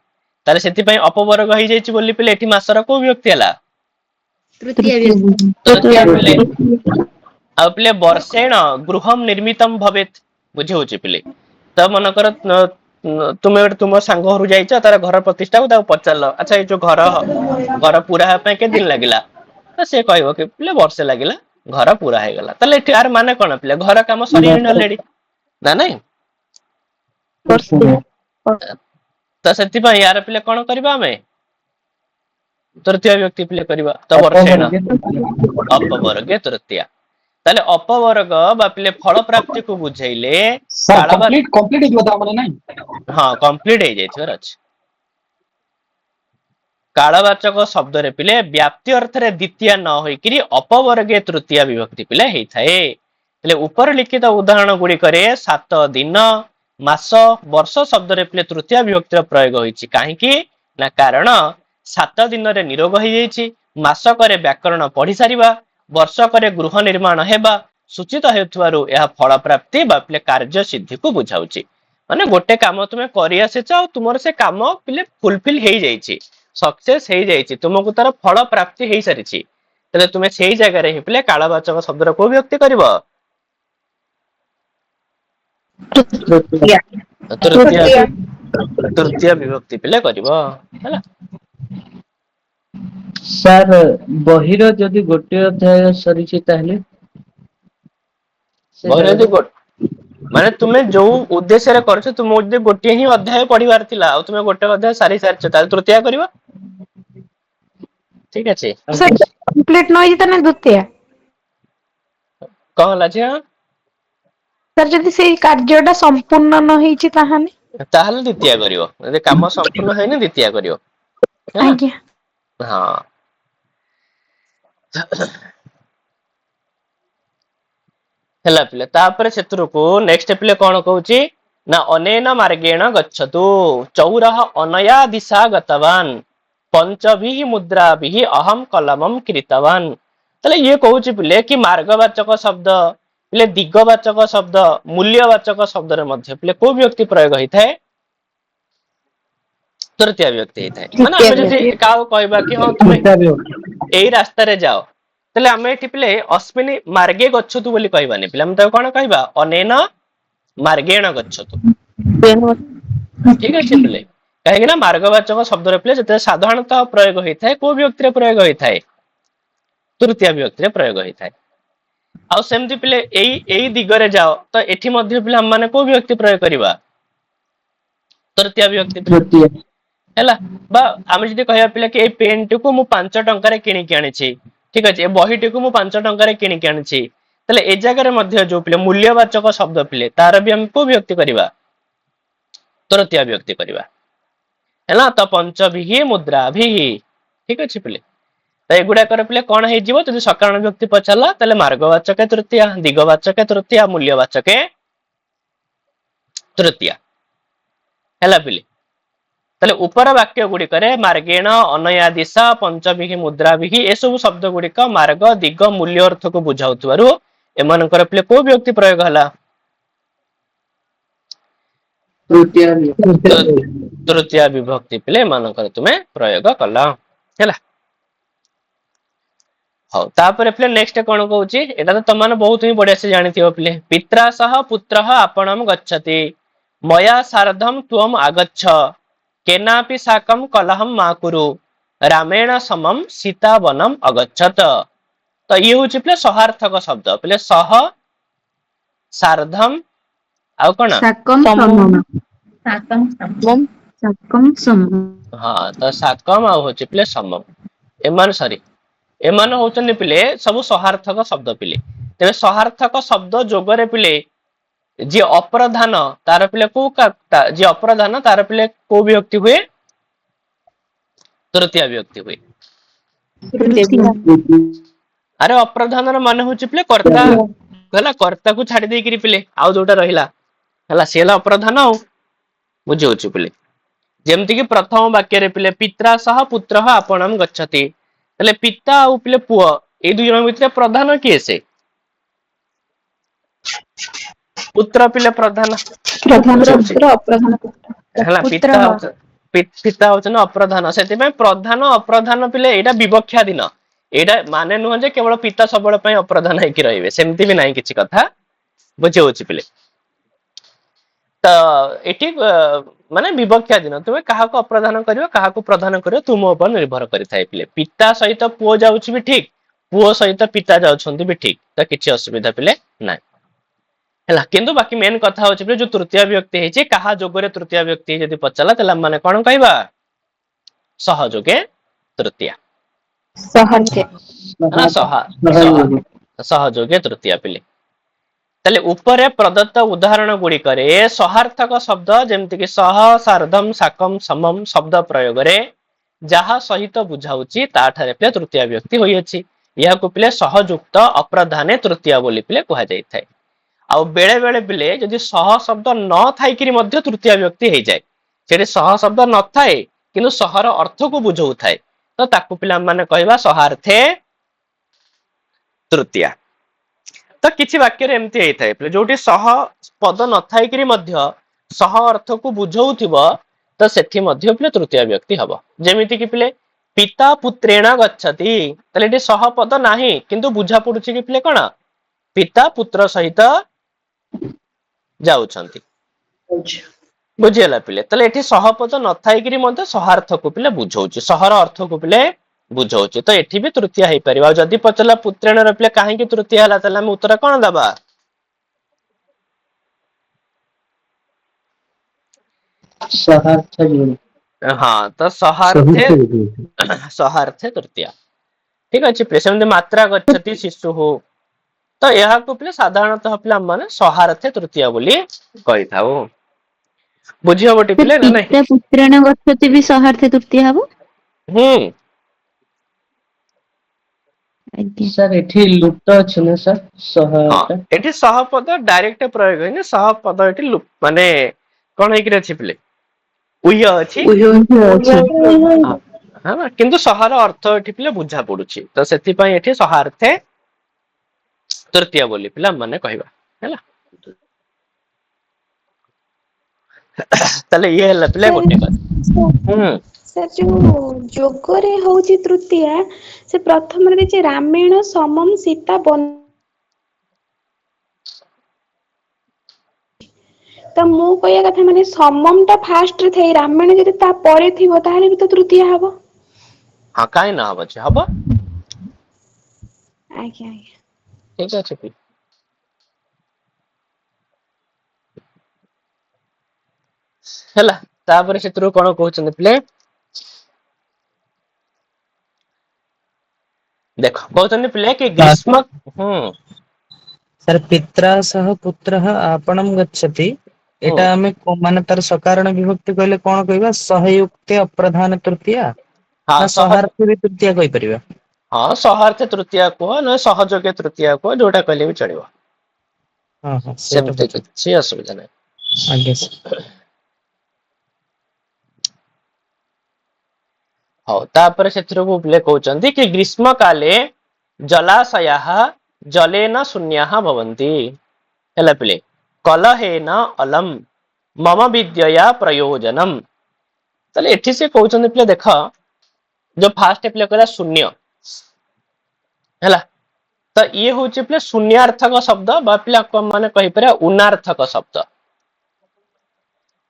ताले सेतिपई अपवर्ग होई जाईची बोली पिले एठी मासर को विभक्ति हला तृतीय विभक्ति तृतीय पिले आ पिले वर्षेण गृहम निर्मितम भवेत बुझे होची पिले त मन कर तुमे तुम सांग घरु जाईछ तार घर प्रतिष्ठा को ता पचारल अच्छा ए जो घर पूरा हे पे के दिन लागिला त से कहबो कि पिले वर्षे लागिला घर पूरा हे गला तले एठी आर माने कोन पिले घर काम सरी ऑलरेडी ना नहीं तो सेति पई यार पिले कोन करबा हमें तृतीय व्यक्ति पिले करबा तो वर्षेण अपवर्गे तृतीय ताले अपवर्ग बा पिले फल प्राप्ति को बुझाइले कंप्लीट हे बता माने नहीं हां कंप्लीट हे जाय छर अछि कालवाचक शब्द रे पिले व्याप्ति अर्थ रे द्वितीय न होई कि अपवर्गे तृतीय विभक्ति पिले हेई थाए तले ऊपर लिखित उदाहरण गुडी करे 7 दिन मास वर्ष शब्द रे पिले तृतीय विभक्ति प्रयोग होईची काहे कि ना कारण 7 दिन रे निरोग होई जाईची मासकरे व्याकरण पढ़ी सारिबा वर्षकरे गृह निर्माण हेबा सूचित हेउथवारु यह फल प्राप्ति बा पिले कार्य सिद्धि को बुझाउची माने गोटे काम तुमे करि आसेछ आ तुमर से काम पिले फुलफिल हेई जाईची सक्सेस हेई जाईची तुमको तार फल प्राप्ति हेई सारिची तले तुमे सेही जगह रे पिले कालवाचक शब्द रो को व्यक्ति करबो तृतीय विभक्ति पिले करबो हैला सर बहिर जदि गोटे अध्याय सरीछि ताहले माने तुमे जो उद्देश्य रे करछ तुम उद्देश्य गोटे ही अध्याय पढिबार थिला आ तुमे गोटे अध्याय सारी सारछ ताले तृतीय करबो ठीक अछि सर कंप्लीट न होई तने द्वितीय कहला जे सर जदि सेई कार्यटा संपूर्ण न होईची ताहाने ताहले द्वितीय करबो जे काम संपूर्ण हैनी द्वितीय करबो आज्ञा हां हेला पिले तापर क्षेत्र को नेक्स्ट पिले कोन कहूची ना अनेन मार्गेण गच्छतु चौरः अनया दिशा गतवान पंचभिः मुद्राभिः अहम कलमम कृतवान तले ये कहूची पिले कि मार्गवाचक शब्द पिले दिगवाचक शब्द मूल्यवाचक शब्द रे मध्य पिले को व्यक्ति प्रयोग होई थाए तृतीय व्यक्ति होई थाए माने हम जति काउ कहबा कि हां तुमे एई रास्ता रे जाओ तले हमें एठी पिले अस्मिनी मार्गे गच्छतु बोली कहबानी पिले हम त कोन कहबा अनेन मार्गेण गच्छतु ठीक अछि पिले काहे कि ना मार्गवाचक शब्द रे पिले जते साधारणतः प्रयोग होई थाए को व्यक्ति रे प्रयोग होई थाए तृतीय व्यक्ति रे प्रयोग होई थाए आ सेमति पिले एई दिगरे जाओ तो एठी मध्ये पिले हम माने को व्यक्ति प्रयोग करबा तृतीय व्यक्ति हैला बा आमे जदी कहया पिले कि ए पेन टिकु मु 5 टंका रे किनि के आनिछि ठीक अछि ए बही टिकु मु 5 टंका रे किनि के आनिछि तले ए जगह रे मध्ये जो पिले मूल्यवाचक शब्द पिले तार भी हम को व्यक्ति करबा तृतीय व्यक्ति करबा हैला तो पंचभिः मुद्राभिः ठीक अछि पिले तो एगुडा कर पिले कोन हे जीवो जदी सकारण व्यक्ति पछाला तले मार्गवाचक तृतीय दिगवाचक तृतीय मूल्यवाचक तृतीय हैला पिले तले ऊपर वाक्य गुडी करे मार्गेण अनया दिशा पंचभिः मुद्राभिः ए सब शब्द गुडी का मार्ग दिग मूल्य अर्थ को बुझाउतवारु एमन कर पिले को व्यक्ति प्रयोग हला तृतीय विभक्ति पिले मान कर तुमे प्रयोग कला हैला हो तापर पिले नेक्स्ट कोन कहूची एटा तो तमान बहुत ही बढ़िया से जानिथियो पिले पित्रा सह पुत्रः आपणम गच्छति मया सार्धम त्वम आगच्छ केनापि साकम कलहम मा कुरु रामेण समम सीता वनम अगच्छत तो ये होची पिले सहार्थक शब्द पिले सह सार्धम आ कोन साकम समम हां तो साकम आ होची पिले समम एमान होचन पिले सब सहार्थक शब्द पिले तेरे सहार्थक शब्द जोगरे पिले जे अप्रधान तार पिले को जे अप्रधान तार पिले को व्यक्ति हुए तृतीय व्यक्ति हुए अरे अप्रधान र माने होची पिले कर्ता कहला कर्ता को छाडी देई करी पिले आउ जोटा रहिला हला सेला अप्रधान आउ बुझे होची पिले जेमति कि प्रथम वाक्य रे पिले पित्रा सह पुत्रः आपणम गच्छति तले पिता आ पिले पुओ ए दुई जन भितर प्रधान किए से पुत्र पिले प्रधान पुत्र अप्रधान हला पिता ପିତା ହଉଛନ୍ତି ଅପ୍ରଧାନ, ସେଥିପାଇଁ ପ୍ରଧାନ ଅପ୍ରଧାନ ପିଲେ ଏଇଟା ବିବକ୍ଷାଧୀନ। ଏଇଟା ମାନେ ନୁହଁ ଯେ କେବଳ ପିତା ସବୁବେଳେ ପାଇଁ ଅପ୍ରଧାନ ହେଇକି ରହିବେ, ସେମିତି ବି ନାହିଁ କିଛି କଥା, ବୁଝି ହଉଛି ପିଲେ। ତ ଏଠି ମାନେ ବିବକ୍ଷାଧୀନ, ତୁମେ କାହାକୁ ଅପ୍ରଧାନ କରିବ କାହାକୁ ପ୍ରଧାନ କରିବ ତୁମ ଉପରେ ନିର୍ଭର କରିଥାଏ ପିଲେ। ପିତା ସହିତ ପୁଅ ଯାଉଛି ବି ଠିକ, ପୁଅ ସହିତ ପିତା ଯାଉଛନ୍ତି ବି ଠିକ, ତ କିଛି ଅସୁବିଧା ପିଲେ ନାହିଁ ହେଲା। କିନ୍ତୁ ବାକି ମେନ୍ କଥା ହଉଛି ଯୋଉ ତୃତୀୟ ବ୍ୟକ୍ତି ହେଇଛି, କାହା ଯୋଗରେ ତୃତୀୟ ବ୍ୟକ୍ତି ଯଦି ପଚାରିଲା ତାହେଲେ ମାନେ କଣ କହିବା? ସହଯୋଗେ ତୃତୀୟା, ସହଜ ସହଯୋଗେ ତୃତୀୟା ପିଲେ। ତାହେଲେ ଉପରେ ପ୍ରଦତ୍ତ ଉଦାହରଣ ଗୁଡିକରେ ସହାର୍ଥକ ଶବ୍ଦ ଯେମିତିକି ସହ, ସାର୍ଦ୍ଧମ, ସାକମ, ସମମ ଶବ୍ଦ ପ୍ରୟୋଗରେ ଯାହା ସହିତ ବୁଝାଉଛି ତାଠାରେ ପିଲେ ତୃତୀୟ ବ୍ୟକ୍ତି ହୋଇଅଛି। ଏହାକୁ ପିଲେ ସହଯୁକ୍ତ ଅପ୍ରଧାନେ ତୃତୀୟା ବୋଲି ପିଲେ କୁହାଯାଇଥାଏ। ଆଉ ବେଳେ ବେଳେ ପିଲେ ଯଦି ସହ ଶବ୍ଦ ନ ଥାଇକିରି ମଧ୍ୟ ତୃତୀୟ ବ୍ୟକ୍ତି ହେଇଯାଏ, ସେଠି ସହ ଶବ୍ଦ ନଥାଏ କିନ୍ତୁ ସହର ଅର୍ଥକୁ ବୁଝଉଥାଏ, ତ ତାକୁ ପିଲାମାନେ କହିବା ସହାର୍ଥେ ତୃତୀୟା। ତ କିଛି ବାକ୍ୟରେ ଏମିତି ହେଇଥାଏ ଯୋଉଠି ସହ ପଦ ନଥାଇକିରି ମଧ୍ୟ ସହ ଅର୍ଥକୁ ବୁଝଉଥିବ, ତ ସେଠି ମଧ୍ୟ ପିଲେ ତୃତୀୟ ବ୍ୟକ୍ତି ହବ। ଯେମିତି କି ପିଲେ ପିତା ପୁତ୍ରେଣ ଗଚ୍ଛତି, ତାହେଲେ ଏଠି ସହ ପଦ ନାହିଁ କିନ୍ତୁ ବୁଝା ପଡୁଛି କି ପିଲେ କଣ ପିତା ପୁତ୍ର ସହିତ ଯାଉଛନ୍ତି, ବୁଝିଗଲା ପିଲେ। ତାହେଲେ ଏଠି ସହପଦ ନଥାଇକିରି ମଧ୍ୟ ସହାର୍ଥକୁ ପିଲେ ବୁଝଉଛି, ସହର ଅର୍ଥକୁ ପିଲେ ବୁଝଉଛି, ତ ଏଠି ବି ତୃତୀୟ ହେଇପାରିବ। ଆଉ ଯଦି ପଚାରିଲା ପୁତ୍ରେଣର ପିଲେ କାହିଁକି ତୃତୀୟ ହେଲା, ତାହେଲେ ଆମେ ଉତ୍ତର କଣ ଦବା? ହଁ, ତ ସହାର୍ଥେ ତୃତୀୟା, ଠିକ ଅଛି ପିଲେ। ସେମିତି ମାତ୍ରା ଗଚ୍ଛତି ଶିଶୁ, ତ ଏହାକୁ ପିଲେ ସାଧାରଣତଃ ପିଲା ମାନେ ସହାର୍ଥେ ତୃତୀୟା ବୋଲି କହିଥାଉ। ବୁଝି ହବ ଟି ପିଲେ ନା ନାଇଁ? ପିତା ପୁତ୍ରେଣ ଗଚ୍ଛତି ବି ସହାର୍ଥେ ତୃତୀୟା ହବ। ହୁଁ ଆଜ୍ଞା। ସାର୍ ଏଠି ଲୁଟ ଅଛି ନା ସାର୍? ହଁ, ସହାୟତା ଏଠି ସହପଦ ଡାଇରେକ୍ଟ ପ୍ରୟୋଗ ହେଇନି, ସହପଦ ଏଠି ମାନେ କଣ ହେଇକିରି ଅଛି ପିଲେ? ଉୟ ଅଛି, କିନ୍ତୁ ସହର ଅର୍ଥ ଏଠି ପିଲେ ବୁଝା ପଡୁଛି, ତ ସେଥିପାଇଁ ଏଠି ସହାର୍ଥେ ତୃତୀୟା ବୋଲି ପିଲା ମାନେ କହିବା ହେଲା। ତାହେଲେ ଇଏ ହେଲା ପିଲା ସାର୍ ଗୋଟେ କଥା। ହୁଁ ସାର୍ ଯୋଉ ଯୋଗରେ ହଉଛି ତୃତୀୟା, ସେ ପ୍ରଥମରେ ଦେଇଛି ରାମେଣ ସମମ ସୀତା ବନ, ତ ମୁଁ କହିବା କଥା ମାନେ ସମମ ଟା ଫାଷ୍ଟରେ ଥାଇ ରାମାୟଣ ଯଦି ତା ପରେ ଥିବ ତାହେଲେ ବି ତ ତୃତୀୟା ହବ। ହଁ, କାହିଁ ନା ହବ, ଅଛି ହବ। ଆଜ୍ଞା ଆଜ୍ଞା। ଠିକ ଅଛି ପିଲେ। ହେଲା, ତାପରେ ସେଥିରୁ କଣ କହୁଛନ୍ତି ପିଲେ? ଦେଖ କହୁଛନ୍ତି ପିଲେ କି ଗ୍ରୀଷ୍ମ, ସାର୍ ପିତ୍ରା ସହ ପୁତ୍ରଃ ଆପଣଂ ଗଚ୍ଛତି, ହୁଁ ଏଇଟା ଆମେ ମାନେ ତାର ସକାରଣ ବିଭକ୍ତି କହିଲେ କଣ କହିବା? ସହଯୁକ୍ତେ ଅପ୍ରଧାନ ତୃତୀୟା ହଁ ନା ସହାର୍ଥେ ବି ତୃତୀୟା କହିପାରିବା? ହଁ, ସହାର୍ଥେ ତୃତୀୟା କୁହ ନହେଲେ ସହଯୋଗେ ତୃତୀୟା କୁହ, ଯୋଉଟା କହିଲେ ବି ଚଳିବ। ହଁ ହଁ, ସେଇଟା ସେମିତି ପଚାରୁ। କିଛି ଅସୁବିଧା ନାହିଁ। ଆଜ୍ଞା ସାର୍। ହଉ, ତାପରେ ସେଥିରୁ ପିଲେ କହୁଛନ୍ତି କି ଗ୍ରୀଷ୍ମ କାଲେ ଜଳାଶୟାଃ ଜଲେନ ଶୂନ୍ୟାଃ ଭବନ୍ତି। ହେଲା ପିଲେ, କଲହେନ ଅଲମ୍ ମମ ବିଦ୍ୟୟା ପ୍ରୟୋଜନମ୍। ତାହେଲେ ଏଠି ସେ କହୁଛନ୍ତି ପିଲେ ଦେଖ, ଯୋଉ ଫାଷ୍ଟ ପିଲେ କହିଲା ଶୂନ୍ୟ ହେଲା, ତ ଇଏ ହଉଛି ପିଲେ ଶୂନ୍ୟାର୍ଥକ ଶବ୍ଦ ବା ପିଲା ମାନେ କହିପାରିବା ଉନାର୍ଥକ ଶବ୍ଦ।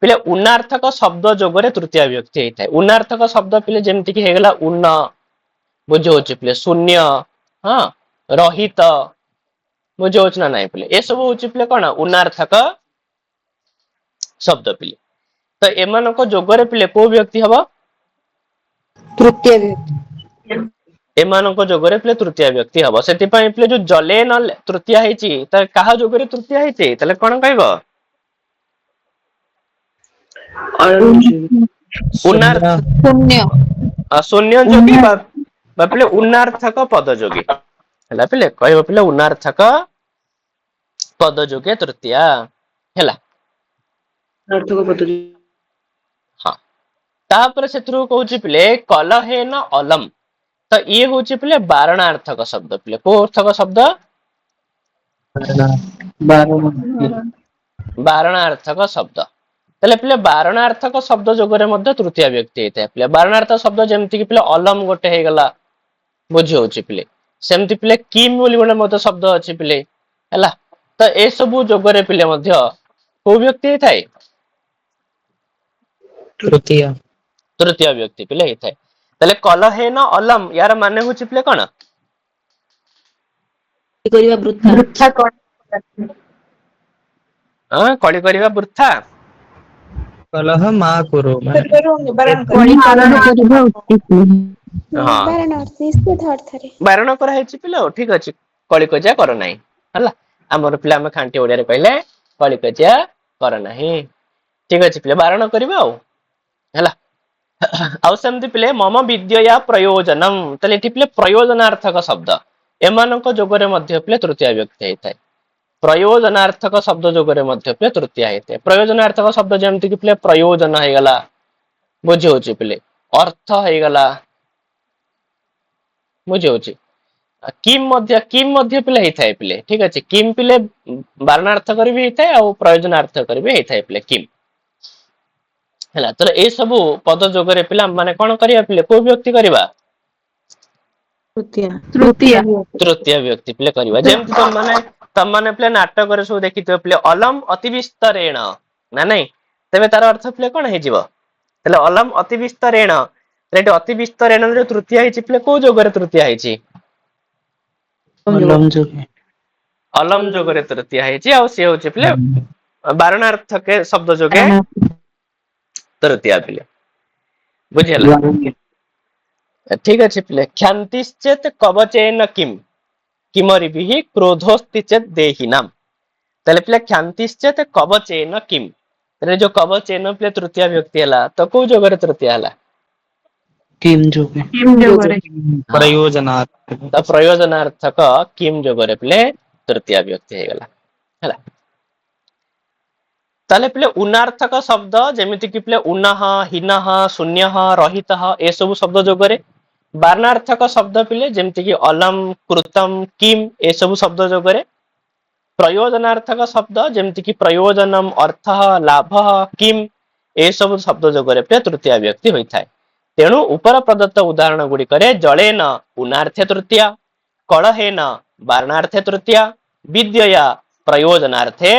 ପିଲେ ଉନାର୍ଥକ ଶବ୍ଦ ଯୋଗରେ ତୃତୀୟ ବିଭକ୍ତି ହେଇଥାଏ। ଉନାର୍ଥକ ଶବ୍ଦ ପିଲେ ଯେମିତିକି ହେଇଗଲା ଉନ୍ନ, ବୁଝି ହଉଛି ପିଲେ ଶୂନ୍ୟ, ହଁ ରହିତ, ବୁଝି ହଉଛି ନା ନାଇଁ ପିଲେ? ଏସବୁ ହଉଛି ପିଲେ କଣ ଉନାର୍ଥକ ଶବ୍ଦ ପିଲେ। ତ ଏମାନଙ୍କ ଯୋଗରେ ପିଲେ କୋଉ ବିଭକ୍ତି ହବ? ତୃତୀୟ ବିଭକ୍ତି। ଏମାନଙ୍କ ଯୋଗରେ ପିଲେ ତୃତୀୟ ବ୍ୟକ୍ତି ହବ। ସେଥିପାଇଁ ପିଲେ ଯୋଉ ଜଲେନ ତୃତୀୟା ହେଇଛି, ତ କାହା ଯୋଗରେ ତୃତୀୟା ହେଇଛି ତାହେଲେ କଣ କହିବ? ଶୂନ୍ୟ ଶୂନ୍ୟ। ଶୂନ୍ୟ ଯୋଗୀ ବା ପିଲେ ଉନାର୍ଥକ ପଦ ଯୋଗୀ ହେଲା। ପିଲେ କହିବ ପିଲେ ଉନାର୍ଥକ ପଦ ଯୋଗେ ତୃତୀୟା ହେଲା। ହଁ, ତାପରେ ସେଥିରୁ କହୁଛି ପିଲେ କଲହେନ ଅଲମ୍, ତ ଇଏ ହଉଛି ପିଲେ ବାରଣାର୍ଥକ ଶବ୍ଦ। ପିଲେ କୋଉ ଅର୍ଥକ ଶବ୍ଦ? ବାରଣାର୍ଥକ ଶବ୍ଦ। ତାହେଲେ ପିଲେ ବାରଣାର୍ଥକ ଶବ୍ଦ ଯୋଗରେ ମଧ୍ୟ ତୃତୀୟ ବ୍ୟକ୍ତି ହେଇଥାଏ ପିଲେ। ବାରଣାର୍ଥକ ଶବ୍ଦ ଯେମିତି କି ପିଲେ ଅଲମ ଗୋଟେ ହେଇଗଲା, ବୁଝି ହଉଛି ପିଲେ। ସେମିତି ପିଲେ କିମ୍ ବୋଲି ଗୋଟେ ମଧ୍ୟ ଶବ୍ଦ ଅଛି ପିଲେ, ହେଲା। ତ ଏସବୁ ଯୋଗରେ ପିଲେ ମଧ୍ୟ କୋଉ ବ୍ୟକ୍ତି ହେଇଥାଏ? ତୃତୀୟ। ତୃତୀୟ ବ୍ୟକ୍ତି ପିଲେ ହେଇଥାଏ। ତାହେଲେ କଲହେନ ଅଲମ ୟାର ମାନେ ହଉଛି ପିଲେ କଣ? କରିବା ବୃଥା। ବୃଥା କଣ? କଳି କରିବା ବୃଥା। କଲହ ମା କୁରୁ ମାନେ କଳି ପାଳନ କରିବା ଉଚିତ ନୁହେଁ। ହଁ ନିବାରଣ ନିଷେଧ ଅର୍ଥରେ। ବାରଣ କରାହେଇଛି ପିଲା, ଆଉ ଠିକ ଅଛି। କଳିକଜିଆ କର ନାହିଁ, ହେଲା। ଆମର ପିଲା ଆମେ ଖାଣ୍ଟି ଓଡିଆରେ କହିଲେ କଳିକଜିଆ କର ନାହିଁ, ଠିକ ଅଛି ପିଲା। ବାରଣ କରିବା ଆଉ, ହେଲା। ଆଉ ସେମିତି ପିଲେ ମମ ବିଦ୍ୟା ପ୍ରୟୋଜନମ, ତାହେଲେ ଏଠି ପିଲେ ପ୍ରୟୋଜନାର୍ଥକ ଶବ୍ଦ ଏମାନଙ୍କ ଯୋଗରେ ମଧ୍ୟ ପିଲେ ତୃତୀୟ ବ୍ୟକ୍ତି ହେଇଥାଏ। ପ୍ରୟୋଜନାର୍ଥକ ଶବ୍ଦ ଯୋଗରେ ମଧ୍ୟ ପିଲେ ତୃତୀୟ ହେଇଥାଏ। ପ୍ରୟୋଜନାର୍ଥକ ଶବ୍ଦ ଯେମିତି କି ପିଲେ ପ୍ରୟୋଜନ ହେଇଗଲା, ବୁଝି ହଉଛି ପିଲେ। ଅର୍ଥ ହେଇଗଲା, ବୁଝି ହଉଛି। କିମ୍ ମଧ୍ୟ ପିଲେ ହେଇଥାଏ ପିଲେ, ଠିକ ଅଛି। କିମ୍ ପିଲେ ବାରଣାର୍ଥକରେ ବି ହେଇଥାଏ ଆଉ ପ୍ରୟୋଜନାର୍ଥକରେ ବି ହେଇଥାଏ ପିଲେ କିମ୍, ହେଲା। ତାହେଲେ ଏଇ ସବୁ ପଦ ଯୋଗରେ ପିଲା ମାନେ କଣ କରିବା ପିଲେ? କୋଉ ବ୍ୟକ୍ତି କରିବା? ତୃତୀୟା। ତୃତୀୟ ବ୍ୟକ୍ତି ପିଲେ କରିବା। ଯେମିତି ତମମାନେ ପିଲେ ନାଟକରେ ସବୁ ଦେଖିଥିବ ପିଲେ ଅଲମ ଅତିବିସ୍ତରେଣ, ନା ନାଇଁ? ତେବେ ତାର ଅର୍ଥ ପିଲେ କଣ ହେଇଯିବ? ତାହେଲେ ଅଲମ ଅତିବିସ୍ତରେଣ, ଏଠି ଅତିବିସ୍ତରେଣ ଯୋଉ ତୃତୀୟ ହେଇଛି ପିଲେ କୋଉ ଯୋଗରେ ତୃତୀୟ ହେଇଛି? ଅଲମ ଯୋଗେ। ଅଲମ ଯୋଗରେ ତୃତୀୟ ହେଇଛି, ଆଉ ସିଏ ହଉଛି ପିଲେ ବାରଣାର୍ଥକ ଶବ୍ଦ ଯୋଗେ ତୃତୀୟ ପିଲେ, ବୁଝି ହେଲା। ଠିକ ଅଛି ପିଲେ। କ୍ଷାନ୍ତିଶ୍ଚେତ କବଚେନ କିମ୍ କିମରିଭିଃ କ୍ରୋଧୋସ୍ତି ଚେତ୍ ଦେହିନାମ, ତାହେଲେ ପିଲେ କ୍ଷାନ୍ତିଶ୍ଚେତ କବଚେନ କିମ୍, ତାହେଲେ ଯୋଉ କବଚେନ ପିଲେ ତୃତୀୟ ବ୍ୟକ୍ତି ହେଲା, ତ କୋଉ ଯୋଗରେ ତୃତୀୟ ହେଲା? କିମ୍ ଯୋଗେ। ହଁ, ପ୍ରୟୋଜନାର୍ଥକ। ତ ପ୍ରୟୋଜନାର୍ଥକ କିମ୍ ଯୋଗରେ ପିଲେ ତୃତୀୟ ବ୍ୟକ୍ତି ହେଇଗଲା, ହେଲା। ତାହେଲେ ପିଲେ ଉନାର୍ଥକ ଶବ୍ଦ ଯେମିତି କି ପିଲେ ଉନଃ, ହୀନଃ, ଶୂନ୍ୟଃ, ରହିତଃ ଏସବୁ ଶବ୍ଦ ଯୋଗରେ। ବାରଣାର୍ଥକ ଶବ୍ଦ ପିଲେ ଯେମିତି କି ଅଲମ, କୃତମ, କିମ୍ ଏସବୁ ଶବ୍ଦ ଯୋଗରେ। ପ୍ରୟୋଜନାର୍ଥକ ଶବ୍ଦ ଯେମିତି କି ପ୍ରୟୋଜନମ, ଅର୍ଥ, ଲାଭ, କିମ୍ ଏସବୁ ଶବ୍ଦ ଯୋଗରେ ପିଲେ ତୃତୀୟ ବ୍ୟକ୍ତି ହୋଇଥାଏ। ତେଣୁ ଉପର ପ୍ରଦତ୍ତ ଉଦାହରଣ ଗୁଡିକରେ ଜଳେନ ଉନାର୍ଥେ ତୃତୀୟା, କଳହେନ ବାରଣାର୍ଥେ ତୃତୀୟା, ବିଦ୍ୟୟା ପ୍ରୟୋଜନାର୍ଥେ